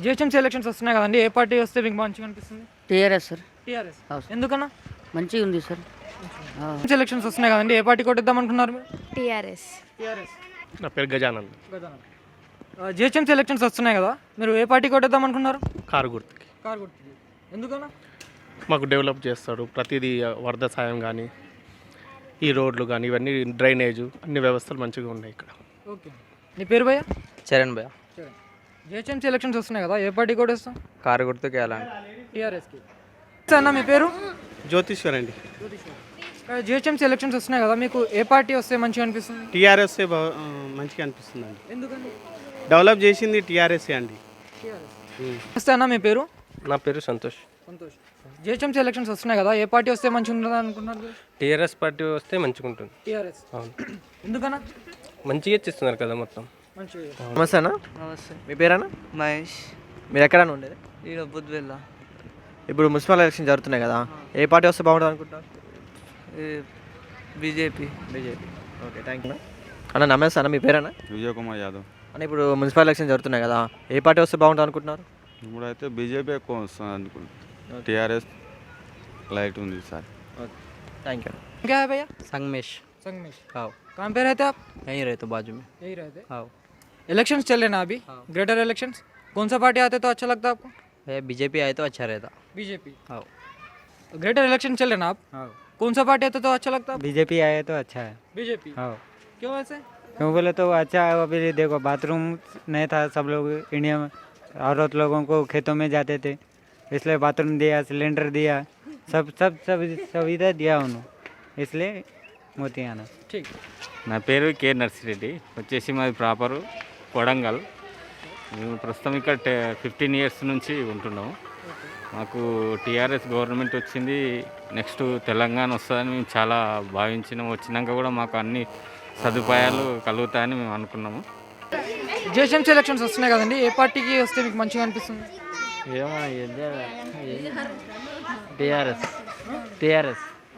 GHMC elections వస్తున్నాయి కదండి, ఏ party వస్తే మీకు మంచిగా అనిపిస్తుంది? TRS sir. టీఆర్ఎస్. అవును సార్. ఎందుకన్నా? మంచిగా ఉంది సార్. ఎలక్షన్స్ వస్తున్నాయి కదండి, ఏ పార్టీ కొట్టేద్దాం అనుకున్నారు మీరు? టీఆర్ఎస్. టీఆర్ఎస్. నా పేరు గజానంద్. జిహెచ్ఎంసీ ఎలక్షన్స్ వస్తున్నాయి కదా, మీరు ఏ పార్టీ కొట్టేద్దాం అనుకున్నారు? కారు గుర్తుకి. కారు గుర్తుకి. ఎందుకన్నా? మాకు డెవలప్ చేస్తాడు ప్రతిదీ, వరద సాయం కానీ ఈ రోడ్లు కానీ ఇవన్నీ డ్రైనేజు అన్ని వ్యవస్థలు మంచిగా ఉన్నాయి ఇక్కడ. ఓకే. నీ పేరు భయ్యా? చరణ్ భయ్య. జిహెచ్ఎంసీ ఎలక్షన్స్ వస్తున్నాయి కదా, ఏ పార్టీ కొట్టేస్తాం? కారు గుర్తుకి వెళ్ళండి. టీఆర్ఎస్కి. అన్న మీ పేరు? జ్యోతిష్వర్ అండి. జిహెచ్ఎంసీ ఎలక్షన్స్ వస్తున్నాయి కదా, మీకు ఏ పార్టీ వస్తే మంచిగా అనిపిస్తుంది? టీఆర్ఎస్ మంచిగా అనిపిస్తుంది అండి. ఎందుకండి? డెవలప్ చేసింది టీఆర్ఎస్ అండి. వస్తే అన్న మీ పేరు? నా పేరు సంతోష్. సంతోష్. జిహెచ్ఎంసీ ఎలక్షన్స్ వస్తున్నాయి కదా, ఏ పార్టీ వస్తే మంచిగా ఉంటుంది అనుకుంటున్నారు? టీఆర్ఎస్ పార్టీ వస్తే మంచిగా ఉంటుంది. టీఆర్ఎస్. అవును, ఎందుకన్నా? మంచిగా ఇచ్చిస్తున్నారు కదా మొత్తం. మంచిగా. నమస్తే అన్న. నమస్తే. మీ పేరన్నా? మహేష్. మీరు ఎక్కడన్నా ఉండేది? ఈడ బుద్ధివెల్ల. ఇప్పుడు మున్సిపల్ ఎలక్షన్ జరుగుతున్నాయి కదా, ఏ పార్టీ వస్తే బాగుంటుంది అనుకుంటారు? బీజేపీ. ఓకే, థ్యాంక్ యూ అన్న. నమస్తే అన్న, మీ పేరన్నా? విజయ్ కుమార్ యాదవ్. అన్న ఇప్పుడు మున్సిపల్ ఎలక్షన్ జరుగుతున్నాయి కదా, ఏ పార్టీ వస్తే బాగుంటుంది అనుకుంటున్నారు? ఇప్పుడైతే బీజేపీ ఎక్కువ వస్తుంది అనుకుంటున్నాను. టీఆర్ఎస్ लाइट ఉంది సార్. Thank you. क्या है भैया? संगमेश. संगमेश. हाँ, कहाँ पे रहते आप? यहीं रहते बाजू में. यही रहते? हाँ इलेक्शंस चल रहे ना अभी, ग्रेटर इलेक्शंस, कौन सा पार्टी आते तो अच्छा लगता है आपको? भैया बीजेपी आए तो अच्छा रहता. बीजेपी. हाँ. ग्रेटर इलेक्शन चल रहे ना आप? हाँ. कौन सा पार्टी आता तो अच्छा लगता है? बीजेपी आए तो अच्छा है. बीजेपी. हाँ. क्यों ऐसे? क्यों बोले तो अच्छा है. अभी देखो बाथरूम नहीं था, सब लोग इंडिया में औरत लोगों को खेतों में जाते थे, इसलिए बाथरूम दिया, सिलेंडर दिया, सब सब सब सुविधा दिया उन्होंने, इसलिए मोती आना. ठीक. నా పేరు కే నర్సిరెడ్డి, వచ్చేసి మాది ప్రాపరు కొడంగల్. మేము ప్రస్తుతం ఇక్కడ 15 ఇయర్స్ నుంచి ఉంటున్నాము. మాకు టీఆర్ఎస్ గవర్నమెంట్ వచ్చింది, నెక్స్ట్ తెలంగాణ వస్తుందని మేము చాలా భావించినాము. వచ్చినాక కూడా మాకు అన్ని సదుపాయాలు కలుగుతాయని మేము అనుకున్నాము. జిహెచ్ఎంసీ ఎలక్షన్స్ వస్తున్నాయి కదండి, ఏ పార్టీకి వస్తే మీకు మంచిగా అనిపిస్తుంది? టీఆర్ఎస్.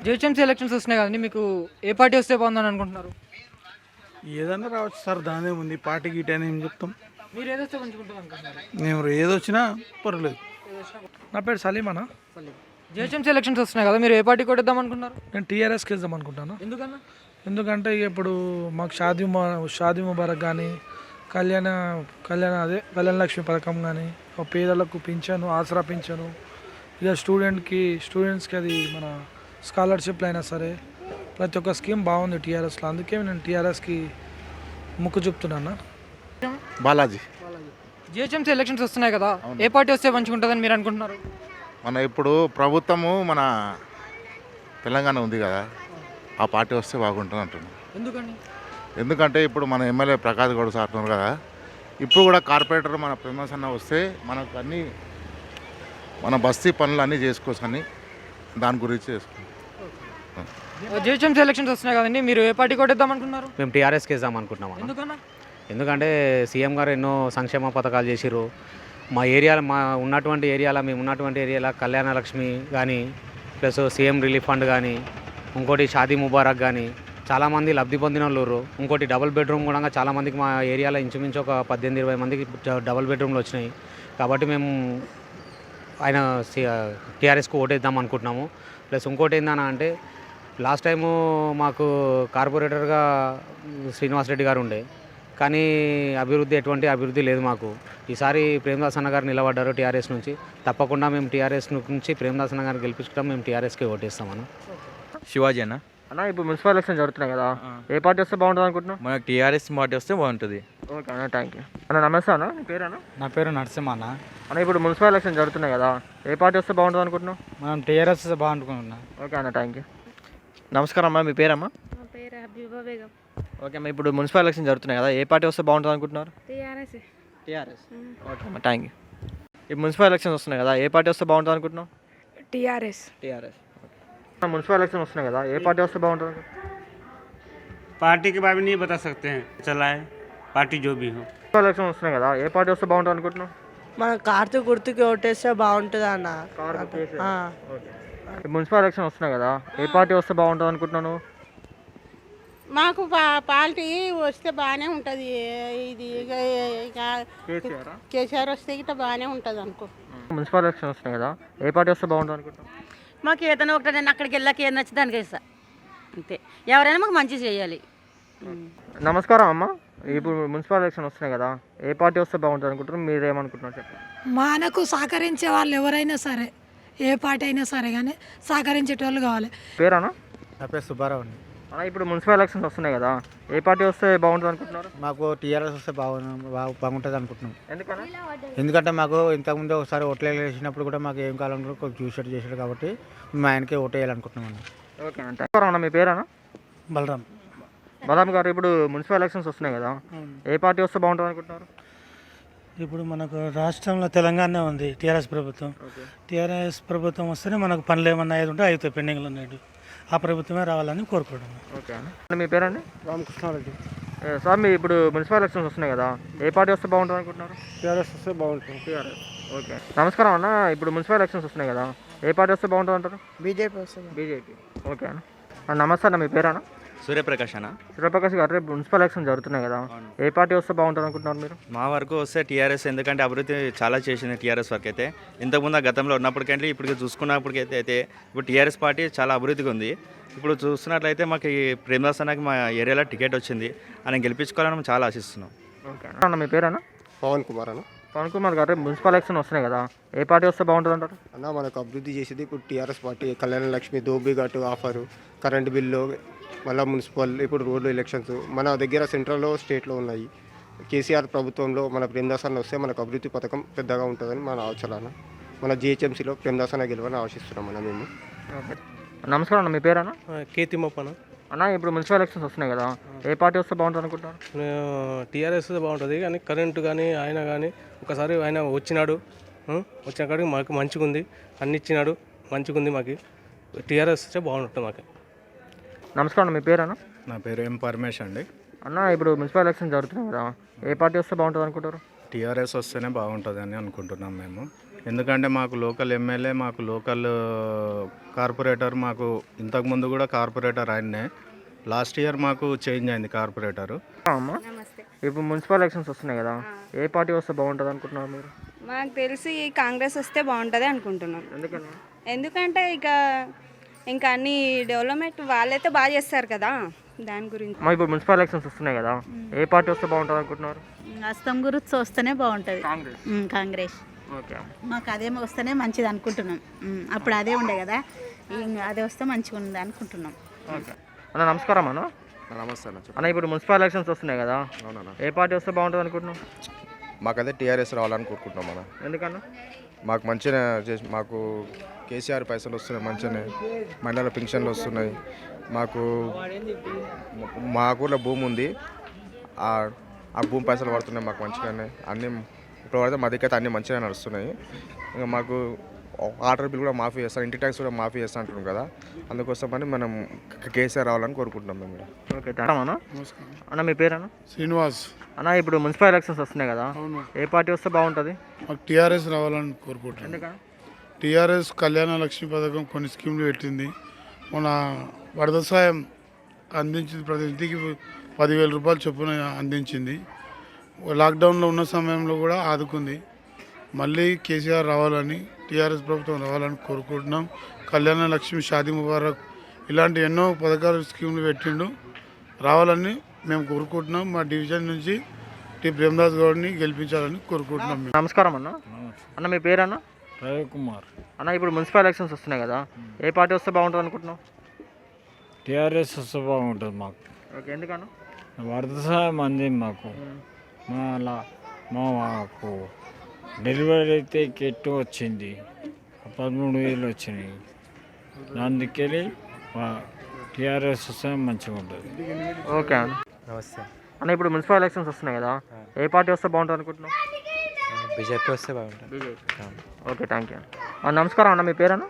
జిహెచ్ఎంసీ ఎలక్షన్స్ వస్తున్నాయి కదండి, మీకు ఏ పార్టీ వస్తే బాగుందని అనుకుంటున్నారు? ఏదన్నా రావచ్చు సార్, దానే ఉంది. పార్టీ గీట అని ఏం చెప్తాం. మీరు ఏదొస్తే మంచిగా ఉంటుంది అనుకుంటున్నారు? మేము ఏదొచ్చినా పర్లేదు. నా పేరు సలీమానా. జిహెచ్ఎంసీ ఎలక్షన్స్ వస్తున్నాయి కదా, మీరు ఏ పార్టీ కొట్టేద్దాం అనుకున్నారు? నేను టీఆర్ఎస్కి వెళ్దాం అనుకుంటాను. ఎందుకన్నా? ఎందుకంటే ఇప్పుడు మాకు షాదీ ముబారక్ కానీ కళ్యాణ లక్ష్మి పథకం కానీ, పేదలకు పింఛను, ఆసరా పింఛను, ఇక స్టూడెంట్స్కి అది మన స్కాలర్షిప్లు అయినా సరే ప్రతి ఒక్క స్కీమ్ బాగుంది టీఆర్ఎస్లో. అందుకే నేను టీఆర్ఎస్కి ముక్కు చూపుతున్నాను. బాలాజీ. జిహెచ్ఎంసీ ఎలక్షన్స్ వస్తున్నాయి కదా, ఏ పార్టీ వస్తే మంచిగా ఉంటుందని మీరు అనుకుంటున్నారు? మన ఇప్పుడు ప్రభుత్వము మన తెలంగాణ ఉంది కదా, ఆ పార్టీ వస్తే బాగుంటుంది అంటున్నాను. ఎందుకని? ఎందుకంటే ఇప్పుడు మన ఎమ్మెల్యే ప్రకాష్ గౌడ్ సార్ ఉన్నారు కదా, ఇప్పుడు కూడా కార్పొరేటర్ మన ఫేమస్ అన్న వస్తే మనకు అన్నీ మన బస్తీ పనులు అన్నీ చేసుకోవచ్చు అని దాని గురించి చేసుకుంటాం. జిహెచ్ఎంసీ ఎలక్షన్స్ వస్తున్నాయి కదండి, మీరు ఏ పార్టీ కొట్టేద్దాం అనుకున్నారు? మేము టీఆర్ఎస్కి వేద్దాం అనుకుంటున్నాం. ఎందుకన్నా? ఎందుకంటే సీఎం గారు ఎన్నో సంక్షేమ పథకాలు చేసిర్రు. మేము ఉన్నటువంటి ఏరియాలో కళ్యాణ లక్ష్మి కానీ, ప్లస్ సీఎం రిలీఫ్ ఫండ్ కానీ, ఇంకోటి షాదీ ముబారక్ కానీ చాలామంది లబ్ధి పొందిన వాళ్ళు. ఇంకోటి డబుల్ బెడ్రూమ్ కూడా చాలామందికి మా ఏరియాలో ఇంచుమించు ఒక 18-20 మందికి డబుల్ బెడ్రూమ్లు వచ్చినాయి. కాబట్టి మేము ఆయన టీఆర్ఎస్కు ఓటేద్దాం అనుకుంటున్నాము. ప్లస్ ఇంకోటి ఏందన్నా అంటే, లాస్ట్ టైము మాకు కార్పొరేటర్గా శ్రీనివాస్ రెడ్డి గారు ఉండే, కానీ ఎటువంటి అభివృద్ధి లేదు మాకు. ఈసారి ప్రేమదాస్ అన్న గారు నిలబడ్డారు టీఆర్ఎస్ నుంచి. తప్పకుండా మేము టీఆర్ఎస్ నుంచి ప్రేమదాస్ అన్న గారిని గెలిపించుకుంటాం. మేము టీఆర్ఎస్కి ఓటేస్తామన్నా. శివాజీ అన్న. అన్న ఇప్పుడు మున్సిపల్ ఎలక్షన్ జరుగుతున్నాయి కదా, ఏ పార్టీ వస్తే బాగుంటుంది అనుకుంటున్నాం? మనకు టీఆర్ఎస్ పార్టీ వస్తే బాగుంటుంది. ఓకే అన్న, థ్యాంక్ యూ అన్న. నమస్తే అన్న, మీ పేరు అన్న? నా పేరు నరసింహ అన్న. అన్న ఇప్పుడు మున్సిపల్ ఎలక్షన్ జరుగుతున్నాయి కదా, ఏ పార్టీ వస్తే బాగుంటుంది అనుకుంటున్నాం? మనం టీఆర్ఎస్ బాగుంటున్నాం. ఓకే అన్న, థ్యాంక్ యూ. నమస్కారం అమ్మా, మీ పేరమ్మా? నా పేరు హబీబా బేగం. ఓకే అమ్మ, ఇప్పుడు మున్సిపల్ ఎలక్షన్ జరుగుతున్నాయి కదా, ఏ పార్టీ వస్తే బాగుంటుంది అనుకుంటున్నారు? టీఆర్ఎస్. ఓకే అమ్మ, థ్యాంక్ యూ. ఇప్పుడు మున్సిపల్ ఎలక్షన్స్ వస్తున్నాయి కదా, ఏ పార్టీ వస్తే బాగుంటుంది అనుకుంటున్నాం? టీఆర్ఎస్. మున్సిపల్ ఎలక్షన్ వస్తున్నాయి కదా, ఏ పార్టీ వస్తే బాగుంటుంది? పార్టీ के बारे में नहीं बता सकते हैं, चला है पार्टी जो भी हो. మున్సిపల్ ఎలక్షన్ వస్తున్నాయి కదా, ఏ పార్టీ వస్తే బాగుంటుంది అనుకుంటున్నాం? మన కార్తీ గుర్తుకి ఓటేస్తే బాగుంటుంది అన్న. మున్సిపల్ ఎలక్షన్ వస్తున్నాయి కదా, ఏ పార్టీ వస్తే బాగుంటుంది అనుకుంటున్నాను? మాకు పార్టీ వస్తే బాగానే ఉంటుంది. ఇది కేసీఆర్ వస్తే గిట్ట బాగానే ఉంటుంది అనుకో. మున్సిపల్ ఎలక్షన్ వస్తున్నాయి కదా, ఏ పార్టీ వస్తే బాగుంటుంది అనుకుంటాం? మాకు ఏదైనా ఒకటి నేను అక్కడికి వెళ్ళాక ఏం నచ్చి దానికి ఇస్తా అంతే. ఎవరైనా మాకు మంచి చేయాలి. నమస్కారం అమ్మ, ఇప్పుడు మున్సిపల్ ఎలక్షన్ వస్తున్నాయి కదా, ఏ పార్టీ వస్తే బాగుంటుంది అనుకుంటారు? మీరు ఏమనుకుంటున్నారు చెప్పండి. మనకు సహకరించే వాళ్ళు ఎవరైనా సరే, ఏ పార్టీ అయినా సరే కానీ సహకరించేటోళ్ళు కావాలి. పేరానా? నా పేరు సుబ్బారావు అండి. అన్న ఇప్పుడు మున్సిపల్ ఎలక్షన్స్ వస్తున్నాయి కదా, ఏ పార్టీ వస్తే బాగుంటుంది అనుకుంటున్నారు? మాకు టీఆర్ఎస్ వస్తే బాగుంటుంది అనుకుంటున్నాం. ఎందుకన్నా? ఎందుకంటే మాకు ఇంతకుముందు ఒకసారి ఓట్లు వేసినప్పుడు కూడా మాకు ఏం కాలంలో కొంచెం చూసేట్టు చేశాడు కాబట్టి మేము ఆయనకే ఓటు వేయాలనుకుంటున్నాం. ఓకే అంటే అన్న మీ పేరానా? బలరాం. బలరాం గారు, ఇప్పుడు మున్సిపల్ ఎలక్షన్స్ వస్తున్నాయి కదా, ఏ పార్టీ వస్తే బాగుంటుంది అనుకుంటున్నారు? ఇప్పుడు మనకు రాష్ట్రంలో తెలంగాణ ఉంది టీఆర్ఎస్ ప్రభుత్వం. టీఆర్ఎస్ ప్రభుత్వం వస్తేనే మనకు పనులు ఏమన్నా అయ్యేది ఉంటే అవుతాయి, పెండింగ్లో ఉన్నాడు. ఆ ప్రభుత్వమే రావాలని కోరుకుంటున్నాం. ఓకే అండి. మీ పేరండి? రామకృష్ణారెడ్డి. సార్ మీ ఇప్పుడు మున్సిపల్ ఎలక్షన్స్ వస్తున్నాయి కదా, ఏ పార్టీ వస్తే బాగుంటుంది అనుకుంటున్నారు? టీఆర్ఎస్ వస్తే బాగుంటుంది. టీఆర్ఎస్. ఓకే. నమస్కారం అన్న, ఇప్పుడు మున్సిపల్ ఎలక్షన్స్ వస్తున్నాయి కదా, ఏ పార్టీ వస్తే బాగుంటుంది అంటారు? బీజేపీ వస్తుంది. బీజేపీ. ఓకే అన్న. నమస్తే అన్న, మీ పేరానా? సూర్యప్రకాష్ అన్న. సూర్యప్రకాష్ గారు, రేపు మున్సిపల్ ఎలక్షన్ జరుగుతున్నాయి కదా, ఏ పార్టీ వస్తే బాగుంటుంది అనుకుంటున్నారు మీరు? మా వరకు వస్తే టీఆర్ఎస్, ఎందుకంటే అభివృద్ధి చాలా చేసింది టీఆర్ఎస్ వరకు అయితే. ఇంతకుముందు గతంలో ఉన్నప్పటికంటే ఇప్పటికి చూసుకున్నప్పటికైతే అయితే ఇప్పుడు టీఆర్ఎస్ పార్టీ చాలా అభివృద్ధిగా ఉంది. ఇప్పుడు చూస్తున్నట్లయితే మాకు ఈ ప్రేమదాస్ అన్నకి మా ఏరియాలో టికెట్ వచ్చింది, ఆయన గెలిపించుకోవాలని మేము చాలా ఆశిస్తున్నాం. ఓకే అన్న. మీ పేరేనా? పవన్ కుమార్ అన్న. పవన్ కుమార్ గారు, రేపు మున్సిపల్ ఎలక్షన్ వస్తున్నాయి కదా, ఏ పార్టీ వస్తే బాగుంటుంది అంటారు? అన్న మనకు అభివృద్ధి చేసేది ఇప్పుడు టీఆర్ఎస్ పార్టీ. కళ్యాణ లక్ష్మి, దోబీ ఘాటు ఆఫరు, కరెంటు బిల్లు, మళ్ళీ మున్సిపల్, ఇప్పుడు రోడ్లు ఎలక్షన్స్ మన దగ్గర సెంట్రల్లో స్టేట్లో ఉన్నాయి. కేసీఆర్ ప్రభుత్వంలో మన ప్రేమదాస్ అన్న వస్తే మనకు అభివృద్ధి పథకం పెద్దగా ఉంటుందని మన ఆలోచన. మన జిహెచ్ఎంసీలో ప్రేమదాస్ అన్న గెలవని ఆశిస్తున్నాం అన్న మేము. నమస్కారం అన్న, మీ పేరేనా? కేతిమప్పన. అన్న ఇప్పుడు మున్సిపల్ ఎలక్షన్స్ వస్తున్నాయి కదా, ఏ పార్టీ వస్తే బాగుంటుంది అనుకుంటున్నారు? టీఆర్ఎస్ బాగుంటుంది, కానీ కరెంటు కానీ ఆయన కానీ ఒకసారి ఆయన వచ్చినాడు, వచ్చిన కాడికి మాకు మంచిగా ఉంది, అన్ని ఇచ్చినాడు, మంచిగా ఉంది. మాకు టీఆర్ఎస్ వస్తే బాగుంటుంది మాకు. నమస్కారం అన్న, మీ పేరేనా? నా పేరు ఎం పరమేష్ అండి. అన్న ఇప్పుడు మున్సిపల్ ఎలక్షన్ జరుగుతున్నాయి కదా, ఏ పార్టీ వస్తే బాగుంటుంది అనుకుంటారు? టీఆర్ఎస్ వస్తేనే బాగుంటుంది అని అనుకుంటున్నాం మేము. ఎందుకంటే మాకు లోకల్ ఎమ్మెల్యే, మాకు లోకల్ కార్పొరేటర్, మాకు ఇంతకుముందు కూడా కార్పొరేటర్ ఆయన్నే. లాస్ట్ ఇయర్ మాకు చేంజ్ అయింది కార్పొరేటరు. అమ్మా, ఇప్పుడు మున్సిపల్ ఎలక్షన్స్ వస్తున్నాయి కదా, ఏ పార్టీ వస్తే బాగుంటుంది అనుకుంటున్నారు మీరు? మాకు తెలిసి కాంగ్రెస్ వస్తే బాగుంటుంది అనుకుంటున్నాం. ఎందుకని? ఎందుకంటే ఇంకా అన్ని డెవలప్మెంట్ వాళ్ళైతే బాగా చేస్తారు కదా, దాని గురించి. మా ఇప్పుడు మున్సిపల్ ఎలక్షన్స్ వస్తున్నాయి కదా, ఏ పార్టీ వస్తే బాగుంటుంది అనుకుంటున్నారు? అస్తం గురించి వస్తేనే బాగుంటుంది. కాంగ్రెస్. కాంగ్రెస్ ఓకే. మాకు అదే వస్తేనే మంచిది అనుకుంటున్నాం. అప్పుడు అదే ఉండే కదా, అదే వస్తే మంచిగా ఉంది అనుకుంటున్నాం. ఓకే అన్న. నమస్కారం అన్న. నమస్తే అన్న. అన్న ఇప్పుడు మున్సిపల్ ఎలక్షన్స్ వస్తున్నాయి కదా, అవునన్నా. ఏ పార్టీ వస్తే బాగుంటుంది అనుకుంటున్నాం? మాకైతే టీఆర్ఎస్ రావాలని కోరుకుంటున్నాం అన్న. ఎందుకన్నా? మాకు మంచిగా చేసి, మాకు కేసీఆర్ పైసలు వస్తున్నాయి, మంచిగానే మహిళల పింఛన్లు వస్తున్నాయి. మా ఊళ్ళో భూమి ఉంది, ఆ భూమి పైసలు పడుతున్నాయి మాకు మంచిగానే. అన్నీ ఇప్పుడు పడితే మా దగ్గర అయితే అన్నీ మంచిగా నడుస్తున్నాయి. ఇంకా మాకు వాటర్ బిల్ కూడా మాఫీ చేస్తాం, ఇంటి ట్యాక్స్ కూడా మాఫీ చేస్తా అంటున్నాం కదా, అందుకోసమని మనం కేసీఆర్ రావాలని కోరుకుంటున్నాం మేము. ఓకే అన్న. అన్న మీ పేరన్నా? శ్రీనివాస్. అన్న ఇప్పుడు మున్సిపల్ ఎలక్షన్స్ వస్తున్నాయి కదా, ఏ పార్టీ వస్తే బాగుంటుంది? మాకు టీఆర్ఎస్ రావాలని కోరుకుంటున్నాం. ఎందుకని? టీఆర్ఎస్ కళ్యాణ లక్ష్మి పథకం కొన్ని స్కీమ్లు పెట్టింది. మన వరద సాయం అందించింది, ప్రతి ఇంటికి 10,000 రూపాయలు చొప్పున అందించింది. లాక్డౌన్లో ఉన్న సమయంలో కూడా ఆదుకుంది. మళ్ళీ కేసీఆర్ రావాలని, టీఆర్ఎస్ ప్రభుత్వం రావాలని కోరుకుంటున్నాం. కళ్యాణ లక్ష్మి, షాదీ ముబారక్ ఇలాంటి ఎన్నో పథకాలు స్కీమ్లు పెట్టిండు, రావాలని మేము కోరుకుంటున్నాం. మా డివిజన్ నుంచి టి ప్రేమదాస్ గౌడ్ని గెలిపించాలని కోరుకుంటున్నాం. నమస్కారం అన్న. అన్న మీ పేరన్నా? రవికుమార్. అన్న ఇప్పుడు మున్సిపల్ ఎలక్షన్స్ వస్తున్నాయి కదా, ఏ పార్టీ వస్తే బాగుంటుంది అనుకుంటున్నాం? టీఆర్ఎస్ వస్తే బాగుంటుంది మాకు. ఓకే. ఎందుకన్నా? వరద సాయం అంది మాకు. మాకు డెలివరీ అయితే కిట్ వచ్చింది, 13,000 వచ్చినాయి. అందుకెళ్ళి టీఆర్ఎస్ వస్తే మంచిగా ఉంటుంది. ఓకే అన్న. నమస్తే అన్న ఇప్పుడు మున్సిపల్ ఎలక్షన్స్ వస్తున్నాయి కదా, ఏ పార్టీ వస్తే బాగుంటుంది అనుకుంటున్నాం? బీజేపీ వస్తే బాగుంటుంది. బీజేపీ. ఓకే, థ్యాంక్ యూ అన్న. నమస్కారం అన్న, మీ పేరన్నా?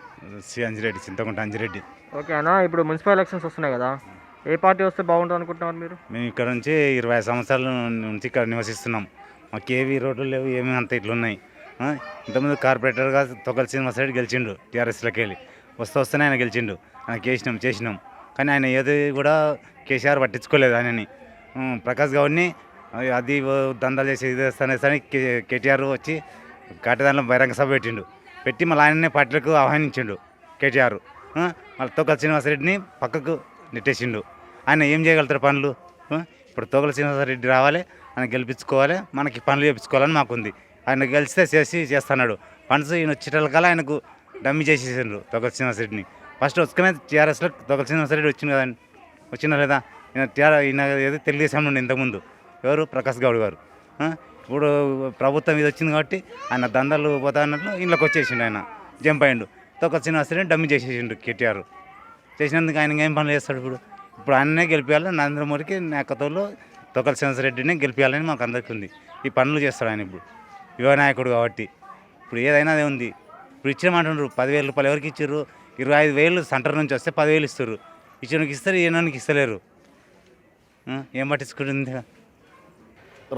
శ్రీ అంజిరెడ్డి, చింతకుంట అంజిరెడ్డి. ఓకే అన్న, ఇప్పుడు మున్సిపల్ ఎలక్షన్స్ వస్తున్నాయి కదా, ఏ పార్టీ వస్తే బాగుంటుంది అనుకుంటున్నారు మీరు? మేము ఇక్కడ నుంచి 20 సంవత్సరాల నుంచి ఇక్కడ నివసిస్తున్నాం. మాకు ఏవి రోడ్లు లేవు, ఏమి అంత ఇట్లున్నాయి. ఇంతకుముందు కార్పొరేటర్గా తొక్కల శ్రీనివాస్ రెడ్డి గెలిచిండు, టీఆర్ఎస్లోకి వెళ్ళి వస్తేనే ఆయన గెలిచిండు. ఆయన చేసినాం. కానీ ఆయన ఏది కూడా కేసీఆర్ పట్టించుకోలేదు ఆయనని. ప్రకాష్ గౌడ్ని అది దందాలు చేసి ఇది చేస్తానే కేటీఆర్ వచ్చి కాటదానిలో బహిరంగ సభ పెట్టి మళ్ళీ ఆయననే పార్టీలకు ఆహ్వానించిండు కేటీఆర్. మళ్ళీ తోకల శ్రీనివాసరెడ్డిని పక్కకు నెట్టేసిండు. ఆయన ఏం చేయగలుగుతారు పనులు? ఇప్పుడు తోకల శ్రీనివాసరెడ్డి రావాలి, ఆయన గెలిపించుకోవాలి, మనకి పనులు చేయించుకోవాలని మాకుంది. ఆయన గెలిస్తే చేస్తున్నాడు. ఫండ్స్ ఈయన వచ్చేటకల్లా ఆయనకు డమ్మి చేసేసిండ్రు తోకల శ్రీనివాసరెడ్డిని. ఫస్ట్ వచ్చుకునే టీఆర్ఎస్లో తోకల శ్రీనివాసరెడ్డి వచ్చింది కదండి, వచ్చిందా లేదా? ఈయన ఏదో తెలుగుదేశం నుండి ఇంతకుముందు ఎవరు ప్రకాష్ గౌడ్ గారు. ఇప్పుడు ప్రభుత్వం ఇది వచ్చింది కాబట్టి ఆయన దందాలు పోతా అన్నట్లు ఇంట్లోకి వచ్చేసిండు. ఆయన జంప్ అయ్యిండు. తోకల శ్రీనివాసరెడ్డి డమ్మి చేసేసిండు కేటీఆర్. చేసినందుకు ఆయన ఏం పనులు చేస్తాడు? ఇప్పుడు ఆయననే గెలిపించాలి. నరేంద్ర మోడీకి నాయకత్వంలో తోకల శ్రీనివాసరెడ్డిని గెలిపించాలని మాకు అందరికీ ఉంది. ఈ పనులు చేస్తాడు ఆయన ఇప్పుడు యువ నాయకుడు కాబట్టి. ఇప్పుడు ఏదైనా అదే ఉంది. ఇప్పుడు ఇచ్చినామంటున్నారు 10,000 రూపాయలు ఎవరికి ఇచ్చారు? 25,000 సెంటర్ నుంచి వస్తే 10,000 ఇస్తారు. ఇచ్చినకి ఇస్తారు, ఈయనకి ఇస్తలేరు. ఏం పట్టించుకుంటుంది?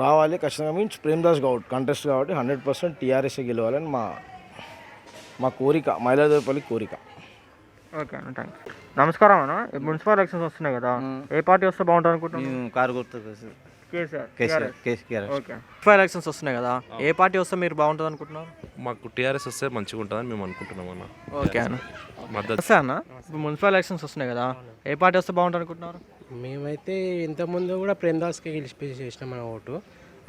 రావాలి ఖచ్చితంగా. మీన్స్ ప్రేమ్దాస్ గౌడ్ కంటెస్ట్ కాబట్టి 100% టీఆర్ఎస్ఏ గెలవాలని మా కోరిక, మైలాదేవిపల్లి కోరిక. ఓకే అన్న, థ్యాంక్ యూ. నమస్కారం అన్న. మున్సిపల్ ఎలక్షన్స్ వస్తున్నాయి కదా, ఏ పార్టీ వస్తే బాగుంటుంది అనుకుంటున్నాను? కారు గుర్తు కేసీఆర్. ఓకే. మున్సిపల్ ఎలక్షన్స్ వస్తున్నాయి కదా, ఏ పార్టీ వస్తే మీరు బాగుంటుంది అనుకుంటున్నారు? మాకు టీఆర్ఎస్ వస్తే మంచిగా ఉంటుందని మేము అనుకుంటున్నాం అన్న. ఓకే అన్న. మద్దతు సార్ అన్న, ఇప్పుడు మున్సిపల్ ఎలక్షన్స్ వస్తున్నాయి కదా, ఏ పార్టీ వస్తే బాగుంటుంది అనుకుంటున్నారు? మేమైతే ఇంతకుముందు కూడా ప్రేమ్దాస్కి గెలిపి చేసినాం మన ఓటు.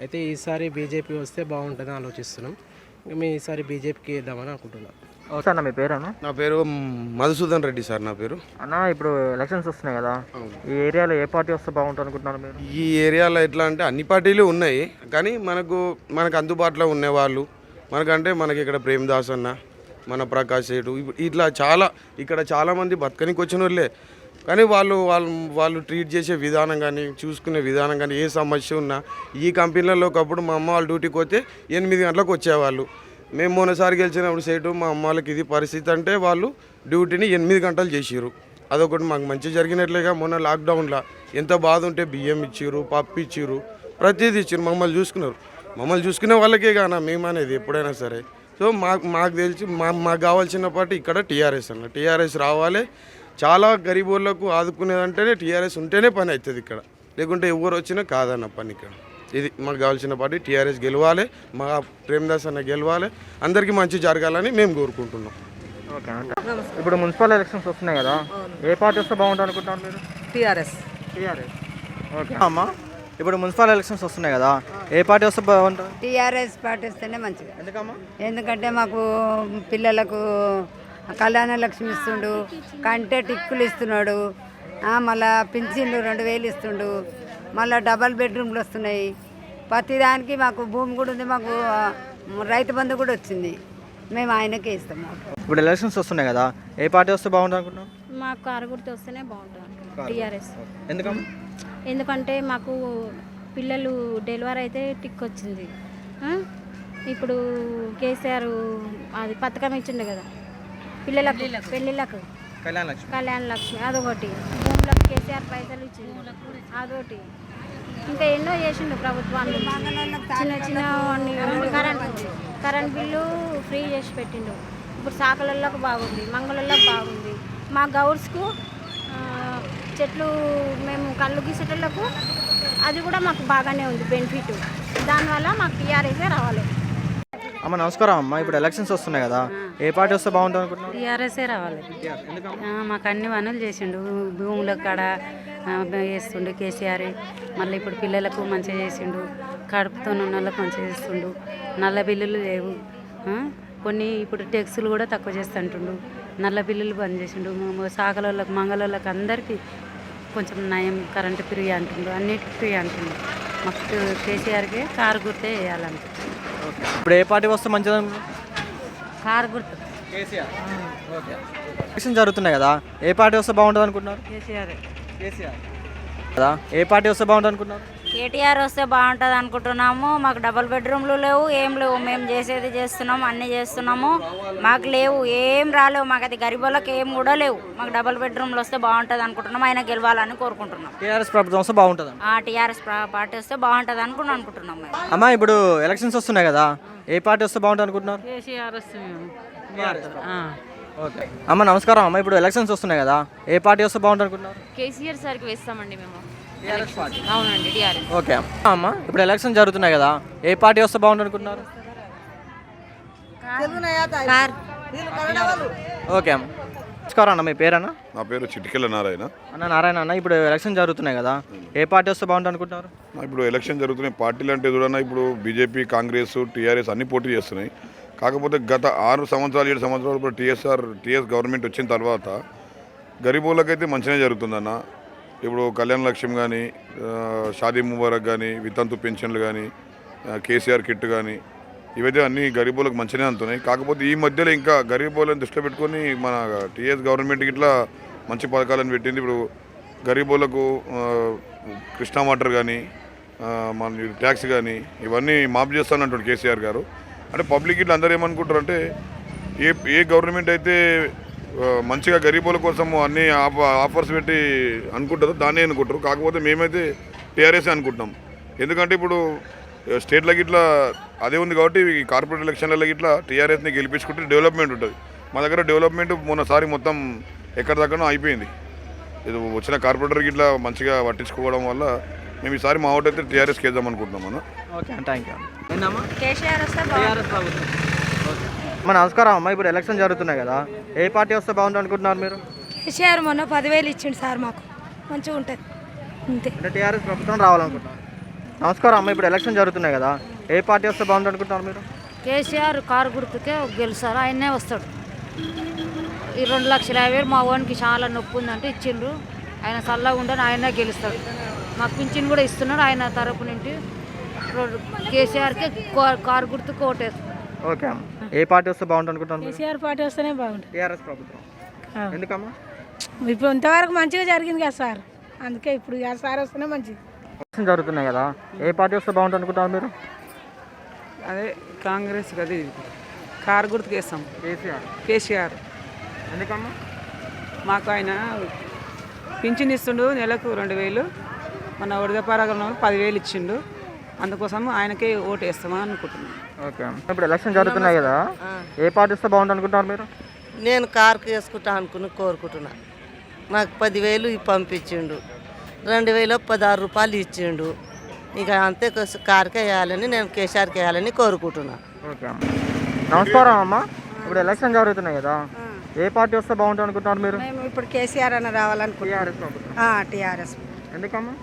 అయితే ఈసారి బీజేపీ వస్తే బాగుంటుందని ఆలోచిస్తున్నాం. మేము ఈసారి బీజేపీకి వేద్దామని అనుకుంటున్నాం. అన్న మీ పేరు అన్న? నా పేరు మధుసూదన్ రెడ్డి సార్. నా పేరు అన్న. ఇప్పుడు ఎలక్షన్స్ వస్తున్నాయి కదా, ఈ ఏరియాలో ఏ పార్టీ వస్తే బాగుంటుంది అనుకుంటున్నారు మీరు? ఈ ఏరియాలో ఎట్లా అంటే అన్ని పార్టీలు ఉన్నాయి, కానీ మనకు అందుబాటులో ఉండేవాళ్ళు మనకంటే మనకి ఇక్కడ ప్రేమ్దాస్ అన్న, మన ప్రకాష్ సేటు, ఇట్లా ఇక్కడ చాలామంది బతకనికి వచ్చిన వాళ్ళే. కానీ వాళ్ళు ట్రీట్ చేసే విధానం కానీ, చూసుకునే విధానం కానీ, ఏ సమస్య ఉన్నా ఈ కంపెనీలలో ఒకప్పుడు మా అమ్మ వాళ్ళు డ్యూటీకి పోతే 8 గంటలకు వచ్చేవాళ్ళు. మేము మొన్నసారి గెలిచినప్పుడు సేటు మా అమ్మ వాళ్ళకి ఇది పరిస్థితి అంటే వాళ్ళు డ్యూటీని 8 గంటలు చేసిర్రు. అదొకటి మాకు మంచి జరిగినట్లేగా. మొన్న లాక్డౌన్లో ఎంత బాధ ఉంటే బియ్యం ఇచ్చిర్రు, పప్పు ఇచ్చిర్రు, ప్రతిదీ ఇచ్చిర్రు. మమ్మల్ని చూసుకున్నారు. మమ్మల్ని చూసుకునే వాళ్ళకే కానా మేము అనేది ఎప్పుడైనా సరే. సో మాకు తెలిసి మాకు కావాల్సిన పార్టీ ఇక్కడ టీఆర్ఎస్ అన్న. టీఆర్ఎస్ రావాలి. చాలా గరీబోళ్ళకు ఆదుకునేదంటేనే టీఆర్ఎస్ ఉంటేనే పని అవుతుంది ఇక్కడ, లేకుంటే ఎవరు వచ్చినా కాదన్న పని ఇక్కడ. ఇది మాకు కావాల్సిన పార్టీ టీఆర్ఎస్ గెలవాలి, మా ప్రేమ్దాస్ అన్న గెలవాలి, అందరికీ మంచి జరగాలని మేము కోరుకుంటున్నాం. ఓకే అంటే ఇప్పుడు మున్సిపల్ ఎలక్షన్స్ వస్తున్నాయి కదా, ఏ పార్టీ వస్తే బాగుంటుంది అనుకుంటున్నారు మీరు? టీఆర్ఎస్. ఓకే అమ్మా, ఇప్పుడు మున్సిపల్ ఎలక్షన్స్ వస్తున్నాయి కదా, ఏ పార్టీ వస్తే బాగుంటుంది? టీఆర్ఎస్ పార్టీ వస్తేనే మంచిగా. ఎందుకమ్మా? ఎందుకంటే మాకు పిల్లలకు కళ్యాణ లక్ష్మి ఇస్తుండు, కంటే టిక్కులు ఇస్తున్నాడు, మళ్ళీ పింఛన్లు 2,000 ఇస్తుండు, మళ్ళీ డబల్ బెడ్రూమ్లు వస్తున్నాయి. ప్రతిదానికి మాకు భూమి కూడా ఉంది, మాకు రైతు బంధు కూడా వచ్చింది. మేము ఆయనకే ఇస్తాము. ఇప్పుడు ఎలక్షన్స్ వస్తున్నాయి కదా, ఏ పార్టీ వస్తే బాగుంటుంది అనుకుంటున్నాం? మాకు కారు గుర్తు వస్తేనే బాగుంటుంది, టీఆర్ఎస్. ఎందుకమ్మా? ఎందుకంటే మాకు పిల్లలు డెలివరీ అయితే టిక్ వచ్చింది. ఇప్పుడు కేసీఆర్ అది పథకం ఇచ్చిండు కదా పిల్లలకు, పెళ్ళిళ్ళకు కళ్యాణ లక్ష్మి అదొకటి, భూములకు కేసీఆర్ పైసలు ఇచ్చిండు అదొకటి, ఇంకా ఎన్నో చేసిండు ప్రభుత్వాన్ని. చిన్న చిన్న కరెంట్ బిల్లు ఫ్రీ చేసి పెట్టిండు. ఇప్పుడు సాకలలకు బాగుంది, మంగళలకు బాగుంది. మా గౌడ్స్కు చెట్లు మేము కళ్ళు గీసేటోళ్ళకు అది కూడా మాకు బాగానే ఉంది బెనిఫిట్. దానివల్ల మాకు టీఆర్ఎస్ఏ రావాలి. అమ్మ నమస్కారం అమ్మ, ఇప్పుడు ఎలక్షన్స్ వస్తున్నాయి కదా, ఏ పార్టీ వస్తే బాగుంటుంది అనుకుంటున్నాం? టీఆర్ఎస్ఏ రావాలి. మాకు అన్ని పనులు చేసిండు, భూముల కాడ వేస్తుండు కేసీఆర్. మళ్ళీ ఇప్పుడు పిల్లలకు మంచిగా చేసిండు, కడుపుతో ఉన్న వాళ్ళకు మంచిగా చేస్తుండు, నల్ల బిల్లులు లేవు. కొన్ని ఇప్పుడు ట్యాక్సులు కూడా తక్కువ చేస్తుంటుండు, నల్ల బిల్లులు బంద్ చేసిండు. సాకలోళ్ళకు మంగళోళ్ళకి అందరికీ కొంచెం నయం, కరెంటు ఫ్రీ అంటుండు, అన్నిటికీ ఫ్రీ అంటుండు. మాకు కేసీఆర్కే కారు గుర్తే వేయాలంట. ఇప్పుడు ఏ పార్టీ వస్తే మంచిది? కారు గుర్తు కేసీఆర్. ఓకే. ఎలక్షన్ జరుగుతున్నాయి కదా, ఏ పార్టీ వస్తే బాగుంటుంది అనుకుంటున్నారు? కేసీఆర్ కదా, ఏ పార్టీ వస్తే బాగుంటుంది అనుకుంటున్నారు? కేటీఆర్ వస్తే బాగుంటుంది అనుకుంటున్నాము. మాకు డబుల్ బెడ్రూమ్లు లేవు, ఏం లేవు. మేము చేసేది చేస్తున్నాము, అన్నీ చేస్తున్నాము. మాకు లేవు, ఏం రాలేవు. మాకు అది గరీబులకు ఏం కూడా లేవు. మాకు డబుల్ బెడ్రూమ్లు వస్తే బాగుంటుంది అనుకుంటున్నాం. ఆయన గెలవాలని కోరుకుంటున్నాం. టీఆర్ఎస్ ప్రభుత్వం వస్తే బాగుంటుంది. టీఆర్ఎస్ పార్టీ వస్తే బాగుంటుంది అనుకుంటున్నాం మేము. అమ్మా, ఇప్పుడు ఎలక్షన్స్ వస్తున్నాయి కదా, ఏ పార్టీ వస్తే బాగుంటుంది అనుకుంటున్నారు? కేసీఆర్ వస్తే ఓకే అమ్మ నమస్కారం అమ్మ. ఇప్పుడు ఎలక్షన్స్ వస్తున్నాయి కదా, ఏ పార్టీ వస్తే బాగుంటుంది అనుకుంటున్నారు? కేసీఆర్ సార్కి వేస్తామండి మేము. TRS party. అవునండి, టీఆర్ఎస్. ఓకే అమ్మ, ఇప్పుడు ఎలక్షన్ జరుగుతున్నాయి కదా, ఏ పార్టీ వస్తే బాగుంటుంది అనుకుంటున్నారు? ఓకే అమ్మ. నమస్కారం అన్న, మీ పేరన్నా? నా పేరు చిటికెళ్ళ నారాయణ. అన్న నారాయణ అన్న, ఇప్పుడు ఎలక్షన్ జరుగుతున్నాయి కదా, ఏ పార్టీ వస్తే బాగుంటుంది అనుకుంటున్నారు? ఇప్పుడు ఎలక్షన్ జరుగుతున్నాయి, పార్టీలు అంటే చూడన్నా ఇప్పుడు బీజేపీ, కాంగ్రెస్, టీఆర్ఎస్ అన్ని పోటీ చేస్తున్నాయి. కాకపోతే గత 6 సంవత్సరాలు 7 సంవత్సరాలు ఇప్పుడు టీఎస్ గవర్నమెంట్ వచ్చిన తర్వాత గరీబులకైతే మంచిగా జరుగుతుందన్న. ఇప్పుడు కళ్యాణ లక్ష్యం కానీ, షాదీ ముబారక్ కానీ, వితంతు పెన్షన్లు కానీ, కేసీఆర్ కిట్ కానీ, ఇవైతే అన్ని గరీబులకు మంచిగానే అందుతున్నాయి. కాకపోతే ఈ మధ్యలో ఇంకా గరీబులను దృష్టిలో పెట్టుకొని మన టీఎస్ గవర్నమెంట్కి ఇట్లా మంచి పథకాలను పెట్టింది. ఇప్పుడు గరీబులకు కృష్ణా వాటర్ కానీ, మన ట్యాక్స్ కానీ ఇవన్నీ మాఫ్ చేస్తానంటాడు కేసీఆర్ గారు. అంటే పబ్లిక్ ఇట్లా అందరూ ఏమనుకుంటారు అంటే ఏ గవర్నమెంట్ అయితే మంచిగా గరీబుల కోసం అన్ని ఆఫర్స్ పెట్టి అనుకుంటారో దాన్నే అనుకుంటారు. కాకపోతే మేమైతే టీఆర్ఎస్ అనుకుంటున్నాం. ఎందుకంటే ఇప్పుడు స్టేట్లకి ఇట్లా అదే ఉంది కాబట్టి ఈ కార్పొరేట్ ఎలక్షన్లకి ఇట్లా టీఆర్ఎస్ని గెలిపించుకుంటే డెవలప్మెంట్ ఉంటుంది. మా దగ్గర డెవలప్మెంట్ మొన్నసారి మొత్తం ఎక్కడ దగ్గర అయిపోయింది. ఇది వచ్చిన కార్పొరేటర్కి ఇట్లా మంచిగా పట్టించుకోవడం వల్ల మేము ఈసారి మా ఓటు అయితే టీఆర్ఎస్కి వేద్దాం అనుకుంటున్నాం అన్న. Okay thank you. ఏందమ్మా? కేసీఆర్ వస్తే టీఆర్ఎస్ ప్రభుత్వం. అమ్మ నమస్కారం అమ్మ, ఇప్పుడు ఎలక్షన్ జరుగుతున్నాయి కదా, ఏ పార్టీ వస్తే బాగుంటుంది అనుకుంటున్నారు మీరు? కేసీఆర్ మొన్న 10,000 ఇచ్చిండు సార్, మాకు మంచిగా ఉంటుంది అంతే. అంటే టీఆర్ఎస్ ప్రభుత్వం రావాలనుకుంటున్నారు. నమస్కారం అమ్మ, ఇప్పుడు ఎలక్షన్ జరుగుతున్నాయి కదా, ఏ పార్టీ వస్తే బాగుంటుంది అనుకుంటున్నారు మీరు? కేసీఆర్ కారు గుర్తుకే గెలుస్తారు, ఆయనే వస్తాడు. ఈ 2,50,000 మా వానికి చాలా నొప్పి ఉందంటే ఇచ్చిండ్రు, ఆయన చల్లగా ఉండని ఆయనే గెలుస్తాడు. మాకు పింఛన్ కూడా ఇస్తున్నాడు ఆయన తరపు నుండి. కేసీఆర్కే కారు గుర్తుకు ఓటేస్తాడు. ఓకే అమ్మ, ఏ పార్టీ వస్తే బాగుంటుంది అనుకుంటున్నారు? కేసీఆర్ పార్టీ వస్తేనే బాగుంటుంది. టీఆర్ఎస్ ప్రభుత్వం. ఎందుకమ్మా? ఇప్పుడు ఇంతవరకు మంచిగా జరిగింది కదా సార్, అందుకే ఇప్పుడు సార్ వస్తేనే మంచిది. ఎలక్షన్ జరుగుతున్నాయి కదా, ఏ పార్టీ వస్తే బాగుంటుంది అనుకుంటున్నారు మీరు? అదే కాంగ్రెస్ అది కారు గుర్తుకు వేస్తాం. కేసీఆర్. ఎందుకమ్మా? మాకు ఆయన పింఛన్ ఇస్తుండు, నెలకు 2,000. మన వరదపారాగంలో 10,000 ఇచ్చిండు, అందుకోసం ఆయనకే ఓటు వేస్తామని అనుకుంటున్నాం. ఓకే, ఇప్పుడు ఎలక్షన్ జరుగుతున్నాయి కదా, ఏ పార్టీ వస్తే బాగుంటుంది అనుకుంటున్నారు మీరు? నేను కారుకి వేసుకుంటా కోరుకుంటున్నా. నాకు 10,000 పంపించిండు, 2,000 16 రూపాయలు ఇచ్చిండు. ఇక అంతే కారుకే వేయాలని, నేను కేసీఆర్కి వేయాలని కోరుకుంటున్నా. ఓకే అమ్మ. నమస్కారం అమ్మ, ఇప్పుడు ఎలక్షన్ జరుగుతున్నాయి కదా, ఏ పార్టీ వస్తే బాగుంటుంది అనుకుంటున్నారు మీరు? మేము ఇప్పుడు కేసీఆర్ అన్న రావాలనుకుంటున్నాం. టీఆర్ఎస్. ఎందుకమ్మా?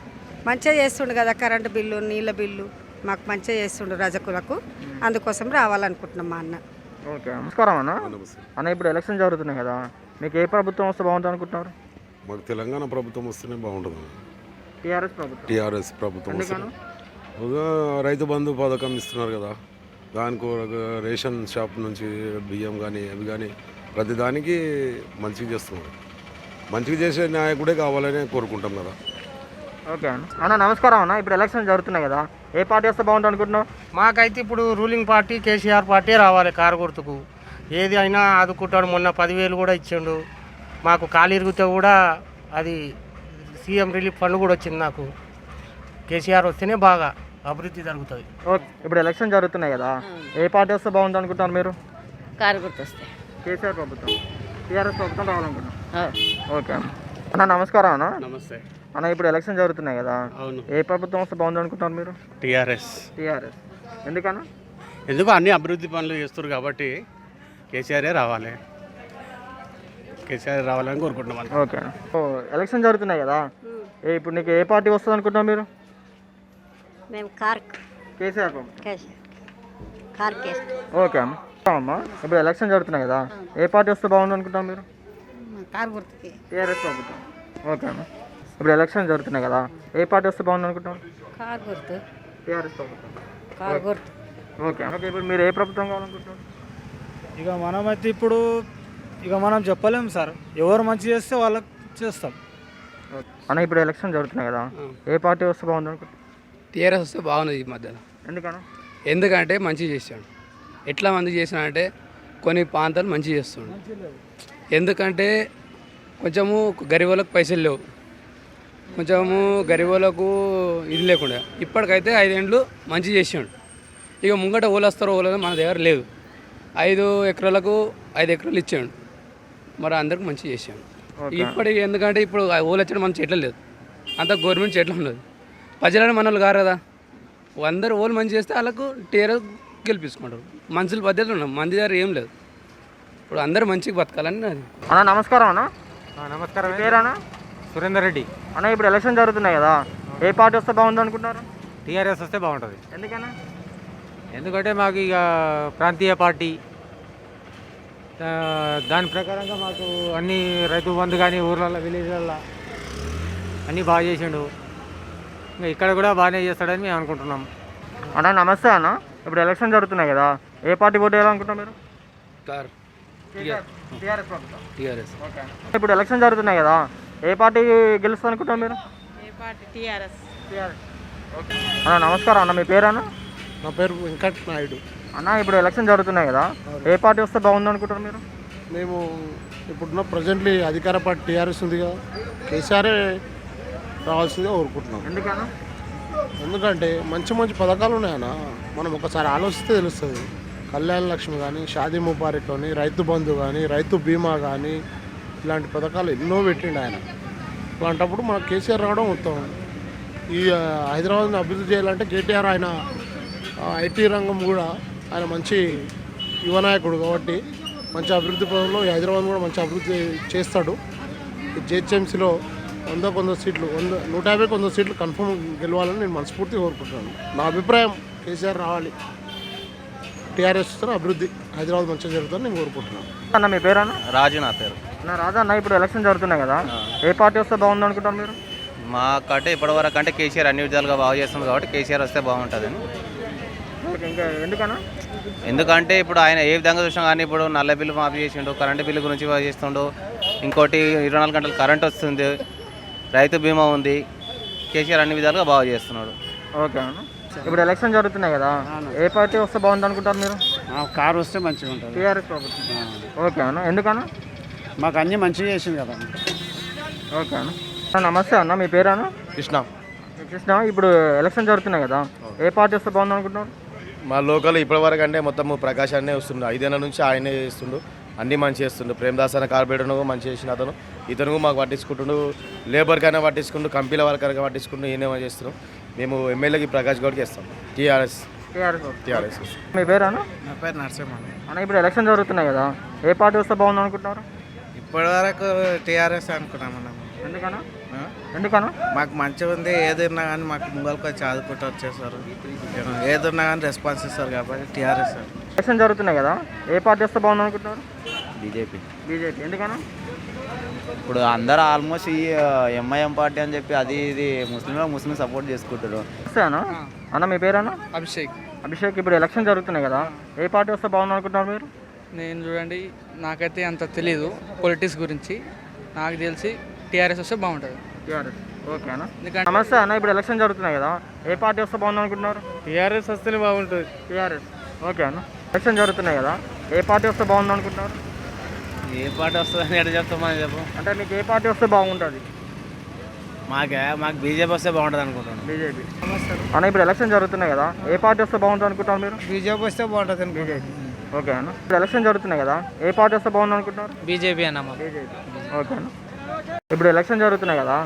మంచిగా చేస్తుండు కదా, కరెంటు బిల్లు, నీళ్ళ బిల్లు మాకు మంచిగా చేస్తుండు రజకులకు, అందుకోసం రావాలనుకుంటున్నాం మా అన్న. ఓకే నమస్కారం అన్న. అన్న, ఇప్పుడు ఎలక్షన్ జరుగుతున్నాయి కదా, మీకు ఏ ప్రభుత్వం వస్తే బాగుంటుంది అనుకుంటున్నారు? మాకు తెలంగాణ ప్రభుత్వం వస్తేనే బాగుంటుంది. టీఆర్ఎస్ ప్రభుత్వం రైతు బంధు పథకం ఇస్తున్నారు కదా, దానికి రేషన్ షాప్ నుంచి బియ్యం కానీ అవి కానీ ప్రతి దానికి మంచిగా చేస్తున్నారు. మంచిగా చేసే నాయకుడే కావాలని కోరుకుంటాం కదా. ఓకే అన్న. నమస్కారం అన్న, ఇప్పుడు ఎలక్షన్ జరుగుతున్నాయి కదా, ఏ పార్టీ వస్తే బాగుంటుంది అనుకుంటున్నావు? మాకైతే ఇప్పుడు రూలింగ్ పార్టీ కేసీఆర్ పార్టీ రావాలి. కారు గుర్తుకు ఏది అయినా ఆదుకుంటాడు. మొన్న 10,000 కూడా ఇచ్చిండు మాకు. ఖాళీ ఇరిగితే కూడా అది సీఎం రిలీఫ్ ఫండ్ కూడా వచ్చింది నాకు. కేసీఆర్ వస్తేనే బాగా అభివృద్ధి జరుగుతుంది. ఓకే, ఇప్పుడు ఎలక్షన్ జరుగుతున్నాయి కదా, ఏ పార్టీ వస్తే బాగుంటుంది అనుకుంటున్నారు మీరు? కారు గుర్తు వస్తే కేసీఆర్ ప్రభుత్వం, టీఆర్ఎస్ ప్రభుత్వం రావాలనుకుంటున్నాం. ఓకే అన్న. నమస్కారం అన్న. నమస్తే అన్న, ఇప్పుడు ఎలక్షన్ జరుగుతున్నాయి కదా, ఏ ప్రభుత్వం వస్తే బాగుంది అనుకుంటున్నారు మీరు? టీఆర్ఎస్. ఎందుకన్నా? ఎందుకు అన్ని అభివృద్ధి పనులు చేస్తారు కాబట్టి కేసీఆరే రావాలి. కేసీఆర్ రావాలని కోరుకుంటున్నాం. ఓకే, ఎలక్షన్ జరుగుతున్నాయి కదా, ఇప్పుడు నీకు ఏ పార్టీ వస్తుంది అనుకుంటున్నారు మీరు? మేము కార్ కేసీఆర్ కార్ ఓకే అమ్మ, ఇప్పుడు ఎలక్షన్ జరుగుతున్నాయి కదా, ఏ పార్టీ వస్తే బాగుంది అనుకుంటున్నారు మీరు? కారు గుర్తుకి. టీఆర్ఎస్ ప్రభుత్వం. ఓకే అమ్మ, ఇప్పుడు ఎలక్షన్ జరుగుతున్నాయి కదా, ఏ పార్టీ వస్తే బాగుంది అనుకుంటున్నారు? కారు గుర్తు. టీఆర్ఎస్ ప్రభుత్వం. కారు గుర్తు. ఓకే ఓకే, ఇప్పుడు మీరు ఏ ప్రభుత్వం కావాలనుకుంటున్నారు? ఇక మనమైతే ఇప్పుడు మనం చెప్పలేము సార్, ఎవరు మంచి చేస్తే వాళ్ళకి చేస్తాం. అన్న, ఇప్పుడు ఎలక్షన్ జరుగుతున్నాయి కదా, ఏ పార్టీ వస్తే బాగుంది అనుకుంటున్నారు? టీఆర్ఎస్ వస్తే బాగున్నది ఈ మధ్యలో. ఎందుకన్నా? ఎందుకంటే మంచి చేసాడు. ఎట్లా మంచి చేసినాడంటే కొన్ని ప్రాంతాలు మంచి చేస్తుండు. ఎందుకంటే కొంచెము గరీబులకు పైసలు లేవు, కొంచెము గరీబులకు ఇది లేకుండా. ఇప్పటికైతే 5 ఏళ్ళు మంచి చేసాడు. ఇక ముంగట ఓలు వస్తారో ఓలో మన దగ్గర లేదు. 5 ఎకరాలకు 5 ఎకరాలు ఇచ్చాడు. మరి అందరికి మంచి చేసాం. ఓకే. ఇప్పటికి ఎందుకంటే ఇప్పుడు ఓళ్ళు వచ్చడం మన చెట్లు లేదు, అంత గవర్నమెంట్ చెట్లు ఉండదు, ప్రజలని మన వాళ్ళు కారు కదా. అందరు ఓళ్ళు మంచి చేస్తే వాళ్ళకు టీఆర్ఎస్ గెలిపించుకుంటారు. మనుషులు పద్ధతులు ఉన్నాం, మంది దగ్గర ఏం లేదు. ఇప్పుడు అందరూ మంచిగా బతకాలని నాది. అన్న నమస్కారం అన్న. నమస్కారం. పేరేనా? సురేందర్ రెడ్డి. అన్న ఇప్పుడు ఎలక్షన్ జరుగుతున్నాయి కదా, ఏ పార్టీ వస్తే బాగుంది అనుకుంటున్నారు? టీఆర్ఎస్ వస్తే బాగుంటుంది. ఎందుకన్నా? ఎందుకంటే మాకు ఇక ప్రాంతీయ పార్టీ, దాని ప్రకారంగా మాకు అన్ని రైతు బంధు కానీ ఊర్లలో విలేజ్లలో అన్నీ బాగా చేసిండు. ఇంకా ఇక్కడ కూడా బాగానే చేస్తాడని మేము అనుకుంటున్నాం. అన్న నమస్తే అన్న. ఇప్పుడు ఎలక్షన్ జరుగుతున్నాయి కదా, ఏ పార్టీ ఓటు వేయాలనుకుంటున్నారు మీరు? టీఆర్ఎస్ ప్రభుత్వం. టీఆర్ఎస్. ఓకే. ఇప్పుడు ఎలక్షన్ జరుగుతున్నాయి కదా, ఏ పార్టీ గెలుస్తుంది అనుకుంటున్నారు మీరు? టీఆర్ఎస్. ఓకే. అన్న నమస్కారం అన్న, మీ పేరేనా? నా పేరు వెంకట్ నాయుడు. అన్న ఇప్పుడు ఎలక్షన్ జరుగుతున్నాయి కదా, ఏ పార్టీ వస్తే బాగుంది అనుకుంటారు మీరు? మేము ఇప్పుడున్న ప్రజెంట్లీ అధికార పార్టీ టీఆర్ఎస్ ఉంది కదా, కేసీఆరే రావాల్సిందిగా కోరుకుంటున్నాం. ఎందుకన్నా? ఎందుకంటే మంచి మంచి పథకాలు ఉన్నాయన్న, మనం ఒకసారి ఆలోచిస్తే తెలుస్తుంది. కళ్యాణ లక్ష్మి కానీ, షాదీ ముబారక్ కానీ, రైతు బంధు కానీ, రైతు బీమా కానీ, ఇలాంటి పథకాలు ఎన్నో పెట్టిండు ఆయన. అలాంటప్పుడు మన కేసీఆర్ రావడం ఉత్తమం. ఈ హైదరాబాద్ని అభివృద్ధి చేయాలంటే కేటీఆర్ ఆయన ఐటీ రంగం కూడా ఆయన మంచి యువనాయకుడు కాబట్టి మంచి అభివృద్ధి పదంలో ఈ హైదరాబాద్ కూడా మంచి అభివృద్ధి చేస్తాడు. ఈ జిహెచ్ఎంసీలో 100 సీట్లు 150 సీట్లు కన్ఫర్మ్ గెలవాలని నేను మనస్ఫూర్తిగా కోరుకుంటున్నాను. నా అభిప్రాయం కేసీఆర్ రావాలి, టీఆర్ఎస్ అభివృద్ధి హైదరాబాద్ మంచిగా జరుగుతుందని నేను కోరుకుంటున్నాను. అన్న మీ పేరేనా? రాజు నా పేరు. నా రాజా అన్న, ఇప్పుడు ఎలక్షన్ జరుగుతున్నాయి కదా, ఏ పార్టీ వస్తే బాగుంది అనుకుంటారు మీరు? మాకంటే ఇప్పటివరకు అంటే కేసీఆర్ అన్ని విధాలుగా బాగా చేస్తుంది కాబట్టి కేసీఆర్ వస్తే బాగుంటుందని. ఇంకా ఎందుకన్నా? ఎందుకంటే ఇప్పుడు ఆయన ఏ విధంగా చూసినా కానీ ఇప్పుడు నల్ల బిల్లు మాఫీ చేసిండు, కరెంటు బిల్లు గురించి బాగా చేస్తుండు, ఇంకోటి 24 గంటలు కరెంట్ వస్తుంది, రైతు బీమా ఉంది, కేసీఆర్ అన్ని విధాలుగా బాగా చేస్తున్నాడు. ఓకే అన్న. ఇప్పుడు ఎలక్షన్ జరుగుతున్నాయి కదా, ఏ పార్టీ వస్తే బాగుంది అనుకుంటారు మీరు? కారు వస్తే మంచిగా ఉంటుంది. టీఆర్ఎస్ ప్రభుత్వం. ఓకే అన్న. ఎందుకన్నా? మాకు అన్నీ మంచిగా చేసింది కదా. ఓకే అన్న. నమస్తే అన్న, మీ పేరేనా? కృష్ణ. కృష్ణ, ఇప్పుడు ఎలక్షన్ జరుగుతున్నాయి కదా, ఏ పార్టీ వస్తే బాగుంది అనుకుంటున్నారు? మా లోకల్ ఇప్పటివరకు అంటే మొత్తం ప్రకాశాన్నే వస్తుండు, 5 ఏళ్ళ నుంచి ఆయనే చేస్తుండు, అన్నీ మంచి చేస్తుండు. ప్రేమదాస్ అనే కార్పొరేటర్ను మంచి చేసిన అతను, ఇతను మాకు పట్టించుకుంటుండు, లేబర్కైనా పట్టించుకుంటూ, కంపెనీల వరకైనా పట్టించుకుంటూ, ఈయనేమో చేస్తున్నాం. మేము ఎమ్మెల్యేకి ప్రకాష్ గౌడ్కి ఇస్తాం. టీఆర్ఎస్. మీ పేరేనా? నా పేరు నరసింహ. అన్న ఇప్పుడు ఎలక్షన్ జరుగుతున్నాయి కదా, ఏ పార్టీ వస్తే బాగుంది అనుకుంటున్నారు? ఇప్పటివరకు టీఆర్ఎస్ అనుకున్నాం మనం. ఎందుకన్నా? ఎందుకన్నా? మాకు మంచిగా ఉంది, ఏదన్నా కానీ మాకు ముంగల్కి వచ్చి ఆదుకుంటూ వచ్చేసారు, ఏదన్నా కానీ రెస్పాన్స్ ఇస్తారు కాబట్టి టీఆర్ఎస్. ఎలక్షన్ జరుగుతున్నాయి కదా, ఏ పార్టీ వస్తే బాగుంది అనుకుంటున్నారు? బీజేపీ. బీజేపీ. ఎందుకన్నా? ఇప్పుడు అందరూ ఆల్మోస్ట్ ఈ ఎంఐఎం పార్టీ అని చెప్పి అది ఇది ముస్లిం సపోర్ట్ చేసుకుంటారు. అన్న, అన్న మీ పేరేనా? అభిషేక్. అభిషేక్, ఇప్పుడు ఎలక్షన్ జరుగుతున్నాయి కదా, ఏ పార్టీ వస్తే బాగుంది అనుకుంటున్నారు మీరు? నేను చూడండి, నాకైతే అంత తెలీదు పొలిటిక్స్ గురించి, నాకు తెలిసి టీఆర్ఎస్ వస్తే బాగుంటుంది. టీఆర్ఎస్. ఓకే అన్న. నమస్తే అన్న, ఇప్పుడు ఎలక్షన్ జరుగుతున్నాయి కదా, ఏ పార్టీ వస్తే బాగుంది అనుకుంటున్నారు? టీఆర్ఎస్ వస్తేనే బాగుంటుంది. టీఆర్ఎస్. ఓకే అన్న. ఎలక్షన్ జరుగుతున్నాయి కదా, ఏ పార్టీ వస్తే బాగుంది అనుకుంటున్నారు? ఏ పార్టీ వస్తుందని ఎట్లా చెప్తామని చెప్పు. అంటే మీకు ఏ పార్టీ వస్తే బాగుంటుంది? మాకు బీజేపీ వస్తే బాగుంటుంది అనుకుంటున్నాను. బీజేపీ. అన్న ఇప్పుడు ఎలక్షన్ జరుగుతున్నాయి కదా, ఏ పార్టీ వస్తే బాగుంటుంది అనుకుంటారు మీరు? బీజేపీ వస్తే బాగుంటుంది. బీజేపీ. ఓకే అన్న. ఇప్పుడు ఎలక్షన్ జరుగుతున్నాయి కదా, ఏ పార్టీ వస్తే బాగుంది అనుకుంటున్నారు? బీజేపీ అన్నమా. బీజేపీ. ఓకే అన్న. ఇప్పుడు ఎలక్షన్ జరుగుతున్నాయి కదా,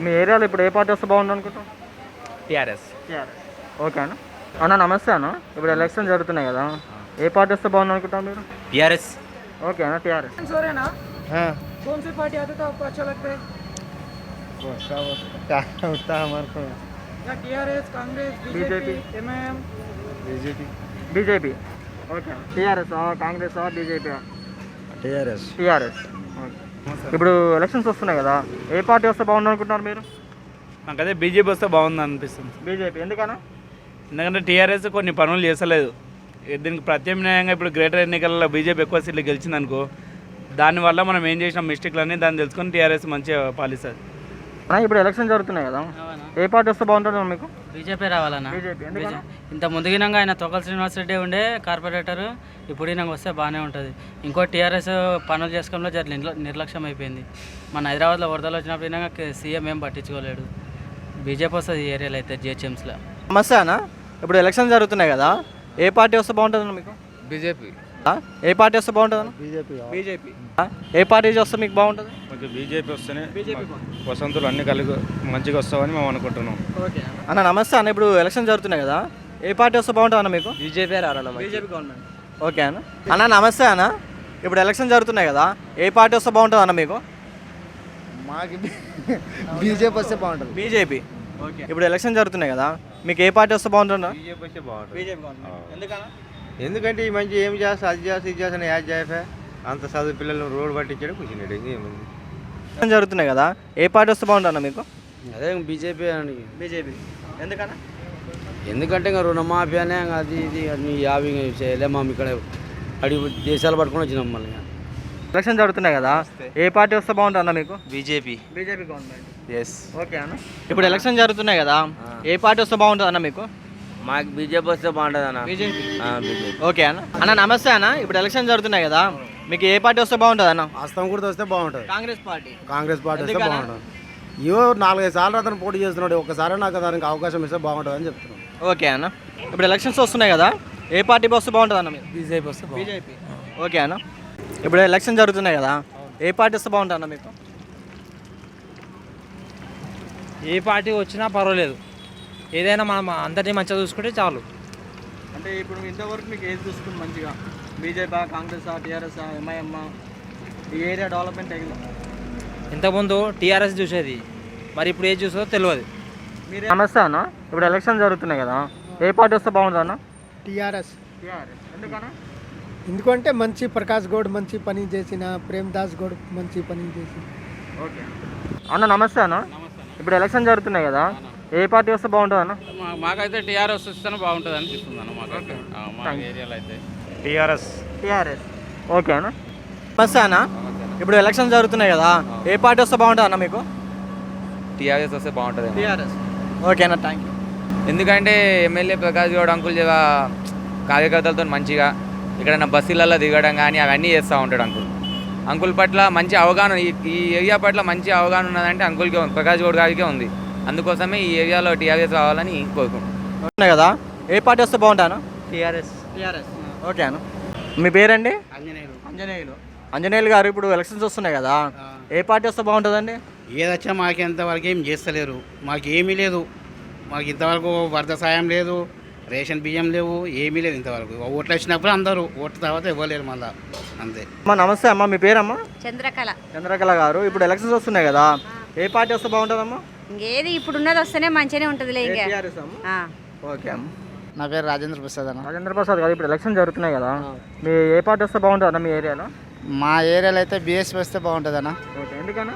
మీ ఏరియాలో ఇప్పుడు ఏ పార్టీ వస్తే బాగుంది అనుకుంటారు? టీఆర్ఎస్. టీఆర్ఎస్. ఓకే అన్న. అన్న నమస్తే అన్న, ఇప్పుడు ఎలక్షన్ జరుగుతున్నాయి కదా, ఏ పార్టీ వస్తే బాగుంది అనుకుంటారు మీరు? టీఆర్ఎస్. ఓకే అన్న. టీఆర్ఎస్. कौन सी पार्टी आते तो आपको अच्छा लगता है? TRS, Congress, BJP, MIM? BJP. Okay. TRS, Congress, BJP? TRS. TRS. ఇప్పుడు ఎలక్షన్స్ వస్తున్నాయి కదా, ఏ పార్టీ వస్తే బాగుంది అనుకుంటున్నారు మీరు? నాకు అదే బీజేపీ వస్తే బాగుంది అనిపిస్తుంది. బీజేపీ. ఎందుకన్నా? ఎందుకంటే టీఆర్ఎస్ కొన్ని పనులు చేస్తలేదు, దీనికి ప్రత్యామ్నాయంగా ఇప్పుడు గ్రేటర్ ఎన్నికలలో బీజేపీ ఎక్కువ సీట్లు గెలిచింది అనుకో, దానివల్ల మనం ఏం చేసిన మిస్టేక్లన్నీ దాన్ని తెలుసుకొని టీఆర్ఎస్ మంచిగా పాలిస్తుంది. ఇప్పుడు ఎలక్షన్ జరుగుతున్నాయి కదా, ఏ పార్టీ వస్తే బాగుంటుంది మీకు? బీజేపీ రావాలన్నా. బీజేపీ. ఎందుకన్నా? ఇంత ముందుగినంగా ఆయన తొక్కల శ్రీనివాస్ రెడ్డి ఉండే కార్పొరేటర్, ఇప్పుడు ఈయన వస్తే బాగానే ఉంటుంది. ఇంకో టీఆర్ఎస్ పనులు చేసుకోవడంలో నిర్లక్ష్యం అయిపోయింది. మన హైదరాబాద్లో వరదలు వచ్చినప్పుడు ఈయన సీఎం ఏం పట్టించుకోలేడు. బీజేపీ వస్తుంది ఈ ఏరియాలో అయితే, జిహెచ్ఎంసీలో. నమస్తే అన్న, ఇప్పుడు ఎలక్షన్ జరుగుతున్నాయి కదా, ఏ పార్టీ వస్తే బాగుంటుంది మీకు? బీజేపీ. ఏ పార్టీ వస్తే బాగుంటుంది అన్న? BJP BJP. ఏ పార్టీ వస్తే మీకు బాగుంటుంది? కొంచెం బీజేపీ వస్తేనే బీజేపీ వసంతులు అన్ని కలిగి మంచిగా వస్తామని మేము అనుకుంటున్నాం. ఓకే అన్న. నమస్తే అన్న. ఇప్పుడు ఎలక్షన్ జరుగుతున్నాయి కదా, ఏ పార్టీ వస్తే బాగుంటుంది అన్న మీకు? బీజేపీ రారన్న. బీజేపీ గవర్నమెంట్. ఓకే అన్న. అన్న నమస్తే అన్న. ఇప్పుడు ఎలక్షన్ జరుగుతున్నాయి కదా, ఏ పార్టీ వస్తే బాగుంటుంది అన్న మీకు? మాకు బీజేపీ వస్తే బాగుంటుంది. బీజేపీ. ఓకే. ఇప్పుడు ఎలక్షన్ జరుగుతున్నాయి కదా, మీకు ఏ పార్టీ వస్తే బాగుంటుందా? బీజేపీ వస్తే బాగుంటుంది. BJP government. ఎందుకన్నా? ఎందుకంటే ఈ మంచి ఏం చేస్తా అది చేస్తా ఇది చేస్తాను యాడ్ చేసా అంత చదువు పిల్లలు రోడ్డు పట్టించడం కూర్చున్నాడు. ఏముంది? ఎలక్షన్ జరుగుతున్నాయి కదా, ఏ పార్టీ వస్తే బాగుంటుందా మీకు? అదే బీజేపీ అని. బీజేపీ. ఎందుకన్నా? ఎందుకంటే ఇంకా రుణమాఫీ అనే అది ఇది అన్ని యాభై చేయలేము మేము ఇక్కడ అడిగి దేశాలు పట్టుకొని వచ్చినాం మళ్ళీ. ఎలక్షన్ జరుగుతున్నాయి కదా, ఏ పార్టీ వస్తే బాగుంటుందా మీకు? BJP. BJP government. Yes. Okay అన్న. ఇప్పుడు ఎలక్షన్ జరుగుతున్నాయి కదా, ఏ పార్టీ వస్తే బాగుంటుంది అన్న మీకు? మాకు బీజేపీ వస్తే బాగుంటుంది అన్న. బీజేపీ. బీజేపీ. ఓకే అన్న. అన్న నమస్తే అన్న. ఇప్పుడు ఎలక్షన్ జరుగుతున్నాయి కదా, మీకు ఏ పార్టీ వస్తే బాగుంటుంది అన్న? వాస్తవం కూడా వస్తే బాగుంటుంది. కాంగ్రెస్ పార్టీ. కాంగ్రెస్ పార్టీ వస్తే ఎందుకన్నా? బాగుంటుంది. ఇవో 4-5 సార్లు అతను పోటీ చేస్తున్నాడు, ఒకసారి నాకు దానికి అవకాశం ఇస్తే బాగుంటుంది అని చెప్తున్నాను. ఓకే అన్న. ఇప్పుడు ఎలక్షన్స్ వస్తున్నాయి కదా, ఏ పార్టీ వస్తే బాగుంటుంది అన్న మీరు? బీజేపీ వస్తే బీజేపీ. ఓకే అన్న. ఇప్పుడు ఎలక్షన్ జరుగుతున్నాయి కదా, ఏ పార్టీ వస్తే బాగుంటుంది అన్న మీకు? ఏ పార్టీ వచ్చినా పర్వాలేదు, ఏదైనా మనం అందరినీ మంచిగా చూసుకుంటే చాలు. అంటే ఇప్పుడు ఇంతవరకు మీకు ఏది చూసుకుంది మంచిగా? బీజేపీ, కాంగ్రెస్, టీఆర్ఎస్, ఎంఐఎం, ఈ ఏరియా డెవలప్మెంట్ అయింది? ఇంతకుముందు టీఆర్ఎస్ చూసేది, మరి ఇప్పుడు ఏది చూస్తుందో తెలియదు. మీరు నమస్తే అన్న. ఇప్పుడు ఎలక్షన్ జరుగుతున్నాయి కదా, ఏ పార్టీ వస్తే బాగుంటుంది అన్న? టీఆర్ఎస్. ఎందుకన్నా? ఎందుకంటే మంచి ప్రకాష్ గౌడ్ మంచి పని చేసిన, ప్రేమ్దాస్ గౌడ్ మంచి పని చేసిన. ఓకే అన్న. నమస్తే అన్న. ఇప్పుడు ఎలక్షన్ జరుగుతున్నాయి కదా, ఏ పార్టీ వస్తే బాగుంటుంది అన్న? మాకైతే టీఆర్ఎస్ వస్తేనే బాగుంటుంది అనిపిస్తుంది అన్న. మాకైతే మా ఏరియాలో అయితే టీఆర్ఎస్. ఓకే అన్న. నమస్తే అన్న. ఇప్పుడు ఎలక్షన్ జరుగుతున్నాయి కదా, ఏ పార్టీ వస్తే బాగుంటుంది అన్న మీకు? టీఆర్ఎస్ వస్తే బాగుంటుంది. టీఆర్ఎస్. ఓకే అన్న. Thank you. ఎందుకంటే ఎమ్మెల్యే ప్రకాష్ గౌడ్ అంకుల్ కార్యకర్తలతో మంచిగా ఇక్కడ బస్సులలో దిగడం కానీ అవన్నీ చేస్తూ ఉంటాడు అంకుల్ పట్ల మంచి అవగాహన, ఈ ఏరియా పట్ల మంచి అవగాహన ఉన్నదంటే అంకుల్కి ప్రకాష్ గౌడ్ గారికే ఉంది. అందుకోసమే ఈ ఏరియాలో టీఆర్ఎస్ రావాలని కోరుకుంటున్నాను. కదా, ఏ పార్టీ వస్తే బాగుంటాను? టీఆర్ఎస్. ఓకే అన్న. మీ పేరండి? అంజనేయులు. అంజనేయులు గారు, ఇప్పుడు ఎలక్షన్స్ వస్తున్నాయి కదా, ఏ పార్టీ వస్తే బాగుంటుందండి? ఏదొచ్చా మాకు ఇంతవరకు ఏం చేస్తలేరు, మాకు ఏమీ లేదు. మాకు ఇంతవరకు వరద సాయం లేదు, రేషన్ బియ్యం లేవు, ఏమీ లేదు ఇంతవరకు. ఓట్లు వచ్చినప్పుడు అందరూ, ఓట్ల తర్వాత ఇవ్వలేరు మళ్ళీ, అంతే. అమ్మా నమస్తే అమ్మా. మీ పేరమ్మా? చంద్రకళ. చంద్రకళ గారు, ఇప్పుడు ఎలక్షన్స్ వస్తున్నాయి కదా, ఏ పార్టీ వస్తే బాగుంటుందమ్మా? ఇంకేది ఇప్పుడు ఉన్నది వస్తేనే మంచిగానే ఉంటుందిలే. ఇంకా ఓకే అమ్మ. నా పేరు రాజేంద్ర ప్రసాద్ అన్న. రాజేంద్ర ప్రసాద్ గారు, ఇప్పుడు ఎలక్షన్ జరుగుతున్నాయి కదా, మీ ఏ పార్టీ వస్తే బాగుంటుంది అన్న మీ ఏరియాలో? మా ఏరియాలో అయితే బీఎస్పీ వస్తే బాగుంటుంది అన్న. ఓకే. ఎందుకన్నా?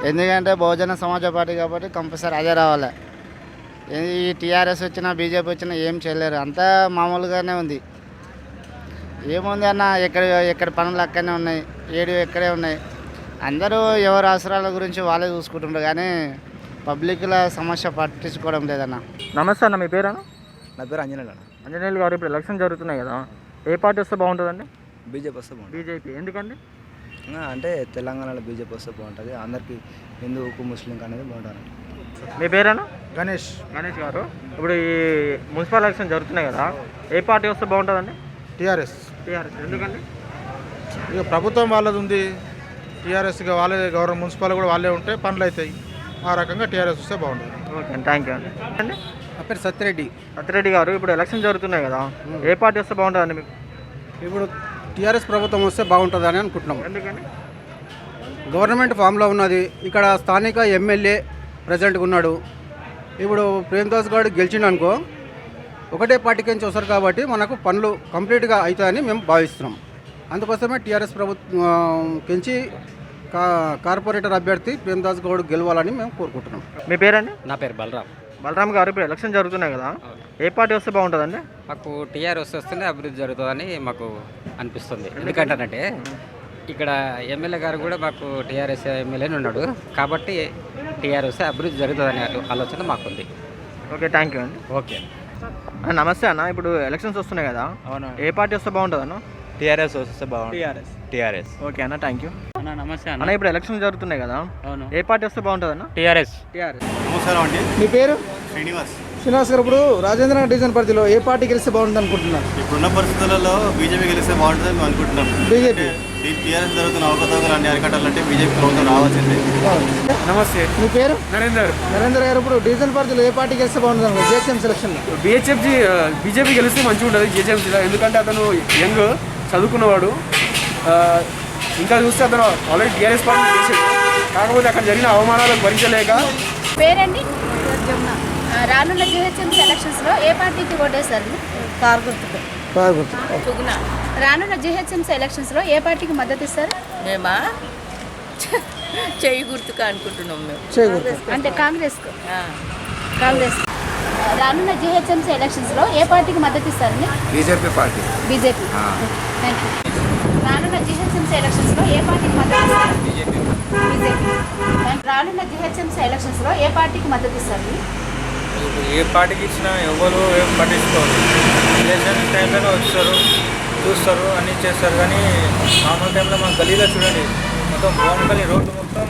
ఎందుకంటే బహుజన సమాజ పార్టీ కాబట్టి కంపల్సరీ అదే రావాలి. ఈ టీఆర్ఎస్ వచ్చినా బీజేపీ వచ్చినా ఏం చేయలేరు, అంతా మామూలుగానే ఉంది. ఏముంది అన్న, ఎక్కడ పనులు అక్కడనే ఉన్నాయి, ఏడు ఎక్కడే ఉన్నాయి. అందరూ ఎవరి అవసరాల గురించి వాళ్ళే చూసుకుంటుంటారు కానీ పబ్లిక్ల సమస్య పట్టించుకోవడం లేదన్న. నమస్తే అన్న. మీ పేరన్నా? నా పేరు అంజనేయులు అన్న. అంజనేయులు గారు, ఇప్పుడు ఎలక్షన్ జరుగుతున్నాయి కదా, ఏ పార్టీ వస్తే బాగుంటుందండి? బీజేపీ వస్తే బాగుంటుంది. బీజేపీ. ఎందుకండి? అంటే తెలంగాణలో బీజేపీ వస్తే బాగుంటుంది, అందరికీ హిందూకు ముస్లిం అనేది బాగుంటుంది. మీ పేరేనా? గణేష్. గణేష్ గారు, ఇప్పుడు ఈ మున్సిపల్ ఎలక్షన్ జరుగుతున్నాయి కదా, ఏ పార్టీ వస్తే బాగుంటుందండి? టీఆర్ఎస్. ఎందుకండి? ఇక ప్రభుత్వం వాళ్ళది ఉంది, టీఆర్ఎస్ వాళ్ళే గవర్నమెంట్ మున్సిపల్ కూడా వాళ్ళే ఉంటే పనులు అవుతాయి. ఆ రకంగా టీఆర్ఎస్ వస్తే బాగుంటుంది. ఓకే, థ్యాంక్ యూ అండి. నా పేరు సత్యరెడ్డి. సత్యరెడ్డి గారు, ఇప్పుడు ఎలక్షన్ జరుగుతున్నాయి కదా, ఏ పార్టీ వస్తే బాగుంటుందండి మీకు? ఇప్పుడు టీఆర్ఎస్ ప్రభుత్వం వస్తే బాగుంటుందని అనుకుంటున్నాం. ఎందుకని? గవర్నమెంట్ ఫామ్లో ఉన్నది, ఇక్కడ స్థానిక ఎమ్మెల్యే ప్రెసిడెంట్గా ఉన్నాడు. ఇప్పుడు ప్రేమ్దాస్ గౌడ్ గెలిచిండు అనుకో, ఒకటే పార్టీకి నుంచి వస్తారు కాబట్టి మనకు పనులు కంప్లీట్గా అవుతాయని మేము భావిస్తున్నాం. అందుకోసమే టీఆర్ఎస్ ప్రభుత్వం కించి కార్పొరేటర్ అభ్యర్థి ప్రేమ్దాస్ గౌడ్ గెలవాలని మేము కోరుకుంటున్నాం. మీ పేరండి? నా పేరు బలరాం. బలరామ్ గారు, ఇప్పుడు ఎలక్షన్ జరుగుతున్నాయి కదా, ఏ పార్టీ వస్తే బాగుంటుందండి? మాకు టీఆర్ఎస్ వస్తేనే అభివృద్ధి జరుగుతుందని మాకు అనిపిస్తుంది. ఎందుకంటానంటే ఇక్కడ ఎమ్మెల్యే గారు కూడా మాకు టీఆర్ఎస్ ఎమ్మెల్యేనే ఉన్నాడు కాబట్టి టీఆర్ఎస్ అభివృద్ధి జరుగుతుందనే ఆలోచన మాకుంది. ఓకే, థ్యాంక్ యూ అండి. ఓకే. నమస్తే అన్న. ఇప్పుడు ఎలక్షన్స్ వస్తున్నాయి కదా, అవును. ఏ పార్టీ వస్తే బాగుంటుంది అన్న? టీఆర్ఎస్ వస్తే బాగుంటుంది. టీఆర్ఎస్. ఓకే అన్న, థ్యాంక్ యూ అన్న. నమస్తే అన్న. ఇప్పుడు ఎలక్షన్ జరుగుతున్నాయి కదా, అవును. ఏ పార్టీ వస్తే బాగుంటుంది అన్న? టీఆర్ఎస్. నమస్కారం అండి. మీ పేరు? శ్రీనివాస్. శ్రీనివాస్ గారు, ఇప్పుడు రాజేంద్ర డివిజన్ పరిధిలో ఏ పార్టీ గెలిస్తే బాగుంటుంది అనుకుంటున్నారు? ఇప్పుడున్న పరిస్థితులలో బీజేపీ గెలిస్తే బాగుంటుంది మేము అనుకుంటున్నాం. బీజేపీ టీఆర్ఎస్ జరుగుతున్న అవకతవకలు అన్ని అరికట్టాలంటే బీజేపీ ప్రభుత్వం రావాల్సిందే. నమస్తే, మీ పేరు? నరేందర్ గారు, ఇప్పుడు డివిజన్ పరిధిలో ఏ పార్టీ గెలిస్తే బాగుంటుంది అనుకుంటున్నారు జిహెచ్ఎంసీ సెలక్షన్లో? బీజేపీ గెలిస్తే మంచిగా ఉంటుంది జిహెచ్ఎంసీలో. ఎందుకంటే అతను యంగ్, చదువుకున్నవాడు. ఇంకా చూస్తే అతను ఆల్రెడీ టీఆర్ఎస్ పార్టీ చేసాడు. కాకపోతే అక్కడ జరిగిన అవమానాలను భరించలేక. పేరండి? రానున్న జిహెచ్ఎంసీ ఎలక్షన్స్లో ఏ పార్టీకి ఓటేస్తారు? కారు గుర్తుకు. రానున్న జిహెచ్ఎంసీ ఎలక్షన్స్లో ఏ పార్టీకి మద్దతు ఇస్తారు? మేమా చెయ్యి గుర్తుకు అనుకుంటున్నాం మేము. అంటే కాంగ్రెస్కు. కాంగ్రెస్. రానున్న జిహెచ్ఎంసీ ఎలక్షన్స్లో ఏ పార్టీకి మద్దతు ఇస్తారండి? BJP party. BJP. Thank you. రానున్న జిహెచ్ఎంసీ ఎలక్షన్స్లో ఏ పార్టీకి మద్దతు ఇస్తారు? బీజేపీ. రానున్న జిహెచ్ఎంసీ ఎలక్షన్స్లో ఏ పార్టీకి మద్దతు ఇస్తారు? ఏ పార్టీకి ఇచ్చినా ఎవరు ఏం పట్టించుకోరు. ఎలక్షన్ టైంలోనే వస్తారు, చూస్తారు, అన్నీ చేస్తారు. కానీ మామూలు టైంలో మన గలీలో చూడండి, మొత్తం బాగుంటుంది. రోడ్లు మొత్తం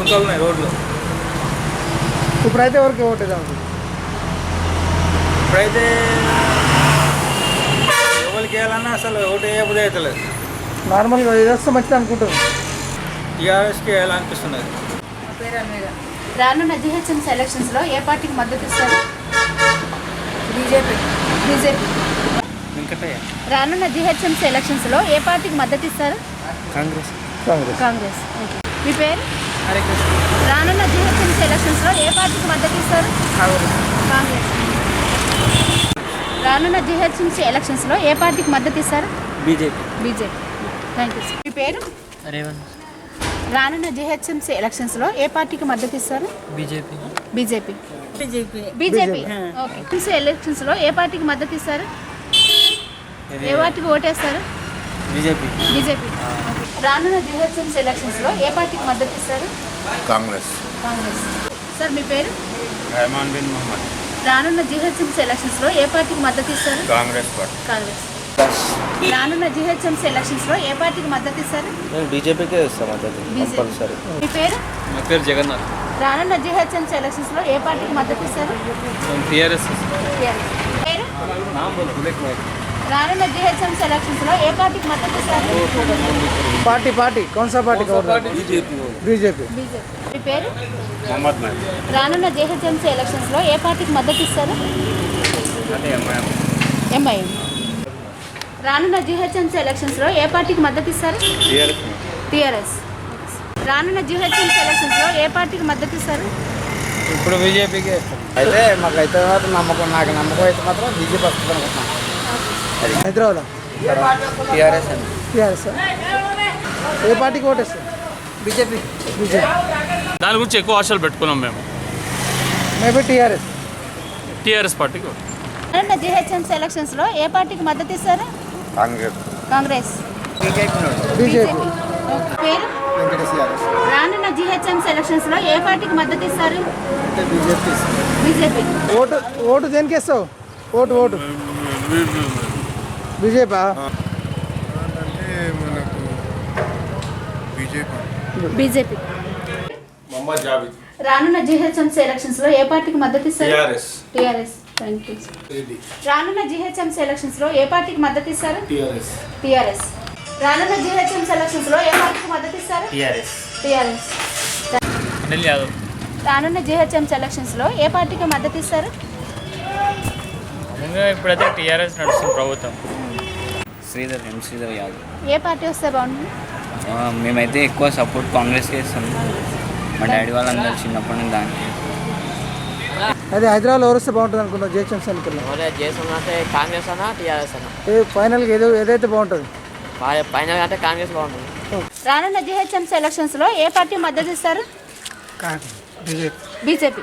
గుంతలు ఉన్నాయి రోడ్లు. ఇప్పుడైతే ఎవరికి ఓటేద్దాం? ఇప్పుడైతే ఎవరికి వేయాలన్నా అసలు ఓటు వేయబుద్ధి అవుతలేదు. నార్మల్గా ఏదొస్తే మంచిది అనుకుంటారు. టీఆర్ఎస్కి వేయాలనిపిస్తున్నది. రానున్న జిహెచ్ఎంసీ ఎలక్షన్స్లో ఏ పార్టీకి మద్దతు ఇస్తారు? బీజేపీ. బీజేపీ. రానున్న జిహెచ్ఎంసీ ఎలక్షన్స్లో ఏ పార్టీకి మద్దతు ఇస్తారు? కాంగ్రెస్. కాంగ్రెస్. మీ పేరు? రానున్న జిహెచ్ఎంసీ ఎలక్షన్స్లో ఏ పార్టీకి మద్దతు ఇస్తారు? కాంగ్రెస్. రానున్న జిహెచ్ఎంసీ ఎలక్షన్స్లో ఏ పార్టీకి మద్దతు ఇస్తారు? బీజేపీ. బీజేపీ. Thank you. మీ పేరు? రేవంత్. రానున్న జిహెచ్ఎంసీ ఎలక్షన్స్లో ఏ పార్టీకి మద్దతు ఇస్తారు? బీజేపీ. బీజేపీ. బీజేపీ. బీజేపీ. ఓకే. ఎలక్షన్స్లో ఏ పార్టీకి మద్దతు ఇస్తారు? ఏ పార్టీకి ఓటేస్తారు? బీజేపీ. బీజేపీ. రానున్న జిహెచ్ఎంసీ ఎలక్షన్స్లో ఏ పార్టీకి మద్దతు ఇస్తారు? కాంగ్రెస్. కాంగ్రెస్. సార్, మీ పేరు? రెహమాన్ బిన్ మొహమ్మద్. రానున్న జిహెచ్ఎంసీ ఎలక్షన్స్లో ఏ పార్టీకి మద్దతు ఇస్తారు? కాంగ్రెస్ పార్టీ. కాంగ్రెస్. రానున్న జిహెచ్ఎంసీ ఎలక్షన్స్లో ఏ పార్టీకి మద్దతు ఇస్తారు? బీజేపీకే ఇస్తాం మద్దతు. మీ పేరు? నా పేరు జగన్నాథ్. రానున్న జిహెచ్ఎంసీ ఎలక్షన్స్లో ఏ పార్టీకి మద్దతు ఇస్తారు? టీఆర్ఎస్. పేరు? రానున్న జిహెచ్ఎంసీ ఎలక్షన్స్లో ఏ పార్టీకి మద్దతు ఇస్తారు? పార్టీ కౌన్ సా పార్టీ? బీజేపీ. బీజేపీ. మీ పేరు? మొహమ్మద్ నాయక్. రానున్న జిహెచ్ఎంసీ ఎలక్షన్స్లో ఏ పార్టీకి మద్దతు ఇస్తారు? ఎంఐఎం. రానున్న జిహెచ్ఎంసీ ఎలక్షన్స్లో ఏ పార్టీకి మద్దతు ఇస్తారు? టీఆర్ఎస్. రానున్న జిహెచ్ఎంసీ ఎలక్షన్స్లో ఏ పార్టీకి మద్దతు ఇస్తారు? ఇప్పుడు బీజేపీకి. అయితే మాకైతే నమ్మకం, నాకు నమ్మకం అయితే మాత్రం బీజేపీ వస్తుంది అనుకుంటున్నాను. హైదరాబాద్ టీఆర్ఎస్ అండి. టీఆర్ఎస్. ఏ పార్టీకి ఓటేస్తారు? బీజేపీ. బీజేపీ. దాని గురించి ఎక్కువ ఆశలు పెట్టుకున్నాం మేము. Maybe TRS. టీఆర్ఎస్ పార్టీకి. రానున్న జిహెచ్ఎంసీ ఎలక్షన్స్లో ఏ పార్టీకి మద్దతు ఇస్తారు? కాంగ్రెస్. కాంగ్రెస్. బీజేపీ. పేరు? రానున్న జిహెచ్ఎంసీ ఎలక్షన్స్లో ఏ పార్టీకి మద్దతు ఇస్తారు? బీజేపీ. ఓటు దేనికి వేస్తావు? Vote BJP. BJP. Mohammed Javed. రానున్న జిహెచ్ఎంసీ ఎలక్షన్స్లో ఏ పార్టీకి మద్దతు ఇస్తారు? టీఆర్ఎస్. టీఆర్ఎస్. Thank you. రానున్న జిహెచ్ఎంసీ ఎలక్షన్స్లో ఏ పార్టీకి మద్దతు ఇస్తారు? టీఆర్ఎస్. టీఆర్ఎస్. రానున్న జిహెచ్ఎంసీ ఎలక్షన్స్లో ఏ పార్టీకి మద్దతు ఇస్తారు? టీఆర్ఎస్. టీఆర్ఎస్. అనిల్ యాదవ్. రానున్న జిహెచ్ఎంసీ ఎలక్షన్స్లో ఏ పార్టీకి మద్దతు ఇస్తారు? ఇప్పుడైతే టీఆర్ఎస్ నడుస్తుంది ప్రభుత్వం. శ్రీధర్ యాదవ్. ఏ పార్టీ వస్తే బాగుంటుంది? మేమైతే ఎక్కువ సపోర్ట్ కాంగ్రెస్కి ఇస్తాం. మా డాడీ వాళ్ళందరూ చిన్నప్పటి నుంచి దానికి. అదే హైదరాబాద్లో ఎవరు వస్తే బాగుంటుంది అనుకున్నాం జిహెచ్ఎంసీ ఎన్నికల్లో? కాంగ్రెస్ అన్నా టీఆర్ఎస్ అన్నా. ఫైనల్గా ఏదైతే బాగుంటుంది? ఫైనల్ అంటే కాంగ్రెస్ బాగుంటుంది. రానున్న జిహెచ్ఎంసీ ఎలక్షన్స్లో ఏ పార్టీ మద్దతు ఇస్తారు? బీజేపీ.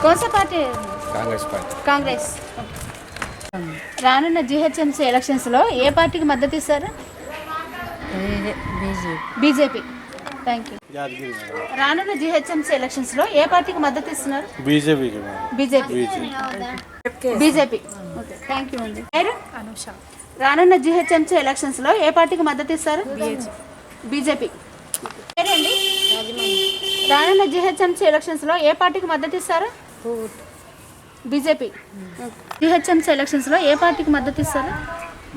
కౌన్ సా పార్టీ? కాంగ్రెస్ పార్టీ. కాంగ్రెస్. రానున్న జిహెచ్ఎంసీ ఎలక్షన్స్లో ఏ పార్టీకి మద్దతు ఇస్తారు? బీజేపీ. Thank you. రానున్న జిహెచ్ఎంసీ ఎలక్షన్స్లో ఏ పార్టీకి మద్దతు ఇస్తున్నారు? BJP. BJP. BJP. Okay, thank you అండి. పేరు? అనుష. రానున్న జిహెచ్ఎంసీ ఎలక్షన్స్లో ఏ పార్టీకి మద్దతు ఇస్తారు? బీజేపీ. పేరండి? రానున్న జిహెచ్ఎంసీ ఎలక్షన్స్లో ఏ పార్టీకి మద్దతు ఇస్తారు? బీజేపీ. జిహెచ్ఎంసీ ఎలక్షన్స్లో ఏ పార్టీకి మద్దతు ఇస్తారు?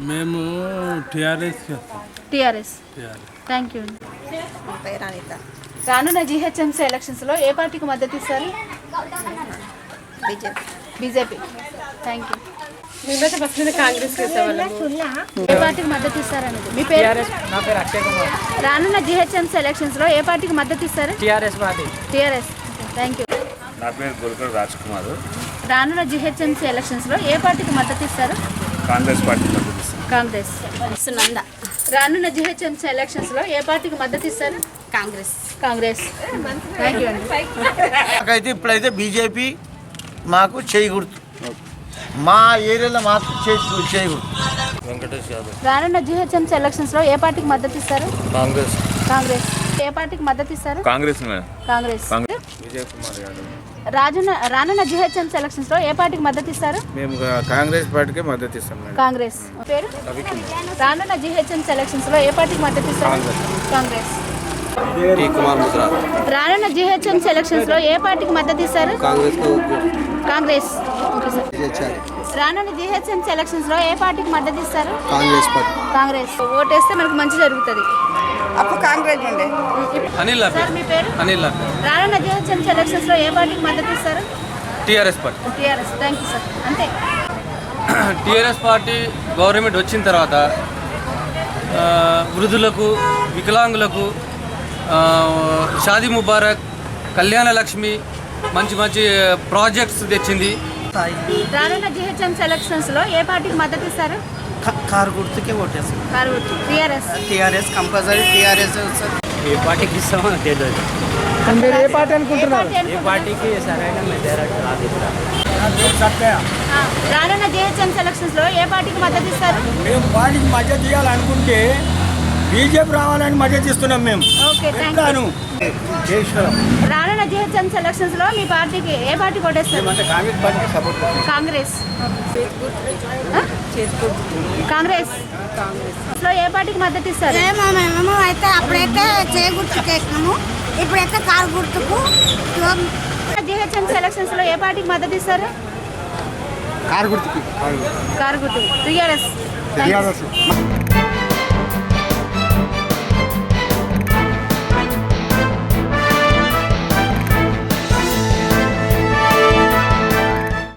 మేము టీఆర్ఎస్. టీఆర్ఎస్. Thank you. రానున్న జిహెచ్ఎంసీ ఎలక్షన్స్లో ఏ పార్టీకి మద్దతు ఇస్తారు? బీజేపీ. Thank you. మేమైతే ఫస్ట్ కాంగ్రెస్ ఏ పార్టీకి మద్దతు ఇస్తారనేది మీ పేరు? నా పేరు అక్షయ్ కుమార్. రానున్న జిహెచ్ఎంసీ ఎలక్షన్స్లో ఏ పార్టీకి మద్దతు ఇస్తారు? TRS party. TRS. Thank you. నా పేరు గురుకర్ రాజ్ కుమార్. రానున్న జిహెచ్ఎంసీ ఎలక్షన్స్లో ఏ పార్టీకి మద్దతు ఇస్తారు? కాంగ్రెస్ పార్టీ మద్దతు ఇస్తాను. కాంగ్రెస్. సునంద. రానున్న జిహెచ్ఎంసీ ఎలక్షన్స్లో ఏ పార్టీకి మద్దతు ఇస్తారు? కాంగ్రెస్. కాంగ్రెస్. థ్యాంక్ యూ అండి. నాకైతే ఇప్పుడైతే బీజేపీ మాకు చేయకూడదు, మా ఏరియాలో మాకు చేయకూడదు. వెంకటేష్ యాదవ్. రానున్న జిహెచ్ఎంసీ ఎలక్షన్స్లో ఏ పార్టీకి మద్దతు ఇస్తారు? కాంగ్రెస్. కాంగ్రెస్. ఏ పార్టీకి మద్దతు ఇస్తారు? కాంగ్రెస్. కాంగ్రెస్. విజయ్ కుమార్ యాదవ్. రానున్న జిహెచ్ఎంసీ ఎలక్షన్స్లో ఏ పార్టీకి మద్దతు ఇస్తారు? మేము కాంగ్రెస్ పార్టీకి మద్దతు ఇస్తాం. కాంగ్రెస్. పేరు? రానున్న జిహెచ్ఎంసీ ఎలక్షన్స్లో ఏ పార్టీకి మద్దతు ఇస్తారు? కాంగ్రెస్. రానున్న జిహెచ్ఎంసీ ఎలక్షన్స్లో ఏ పార్టీకి మద్దతు ఇస్తారు? కాంగ్రెస్. రానున్న జిహెచ్ఎంసీ ఎలక్షన్స్లో ఏ పార్టీకి మద్దతు ఇస్తారు? కాంగ్రెస్. ఓటేస్తే మనకు మంచి జరుగుతుంది. అప్పుడు కాంగ్రెస్ ఉండే. అనిల్. సార్ మీ పేరు? అనిల్. రానున్న జిహెచ్ఎంసీ ఎలక్షన్స్లో ఏ పార్టీకి మద్దతు ఇస్తారు? TRS party. TRS. Thank you sir. అంతే. టీఆర్ఎస్ పార్టీ గవర్నమెంట్ వచ్చిన తర్వాత వృద్ధులకు, వికలాంగులకు షాదీ ముబారక్, కళ్యాణ లక్ష్మి మంచి మంచి ప్రాజెక్ట్స్ తెచ్చింది. రానున్న జిహెచ్ఎంసీ ఎలక్షన్స్లో ఏ పార్టీకి మద్దతు ఇస్తారు? కారు గుర్తుకే ఓటేస్తాం. కారు గుర్తు. టీఆర్ఎస్. టీఆర్ఎస్ కంపల్సరీ టీఆర్ఎస్. ఏ పార్టీకి ఇస్తామో తెలియదు. మీరు ఏ పార్టీ అనుకుంటున్నారు? ఏ పార్టీకి సరైన మెజారిటీ రాదు. రానున్న జిహెచ్ఎంసీ ఎలక్షన్స్లో ఏ పార్టీకి మద్దతు ఇస్తారు? మేము పార్టీకి మద్దతు ఇవ్వాలనుకుంటే బీజేపీ రావాలని మద్దతు ఇస్తున్నాం మేము. Okay, thank you. రానున్న జిహెచ్ఎంసీ ఎలక్షన్స్లో మీ పార్టీకి ఏ పార్టీ కొట్టేస్తారు? కాంగ్రెస్. కాంగ్రెస్. ఏ పార్టీకి మద్దతు ఇస్తారు? మేము అయితే అప్పుడైతే చేయగుర్తుకు వేసినాము, ఇప్పుడైతే కారు గుర్తుకు. జిహెచ్ఎంసీ ఎలక్షన్స్లో ఏ పార్టీకి మద్దతు ఇస్తారు? కారు గుర్తుకి. కారు గుర్తు. టీఆర్ఎస్.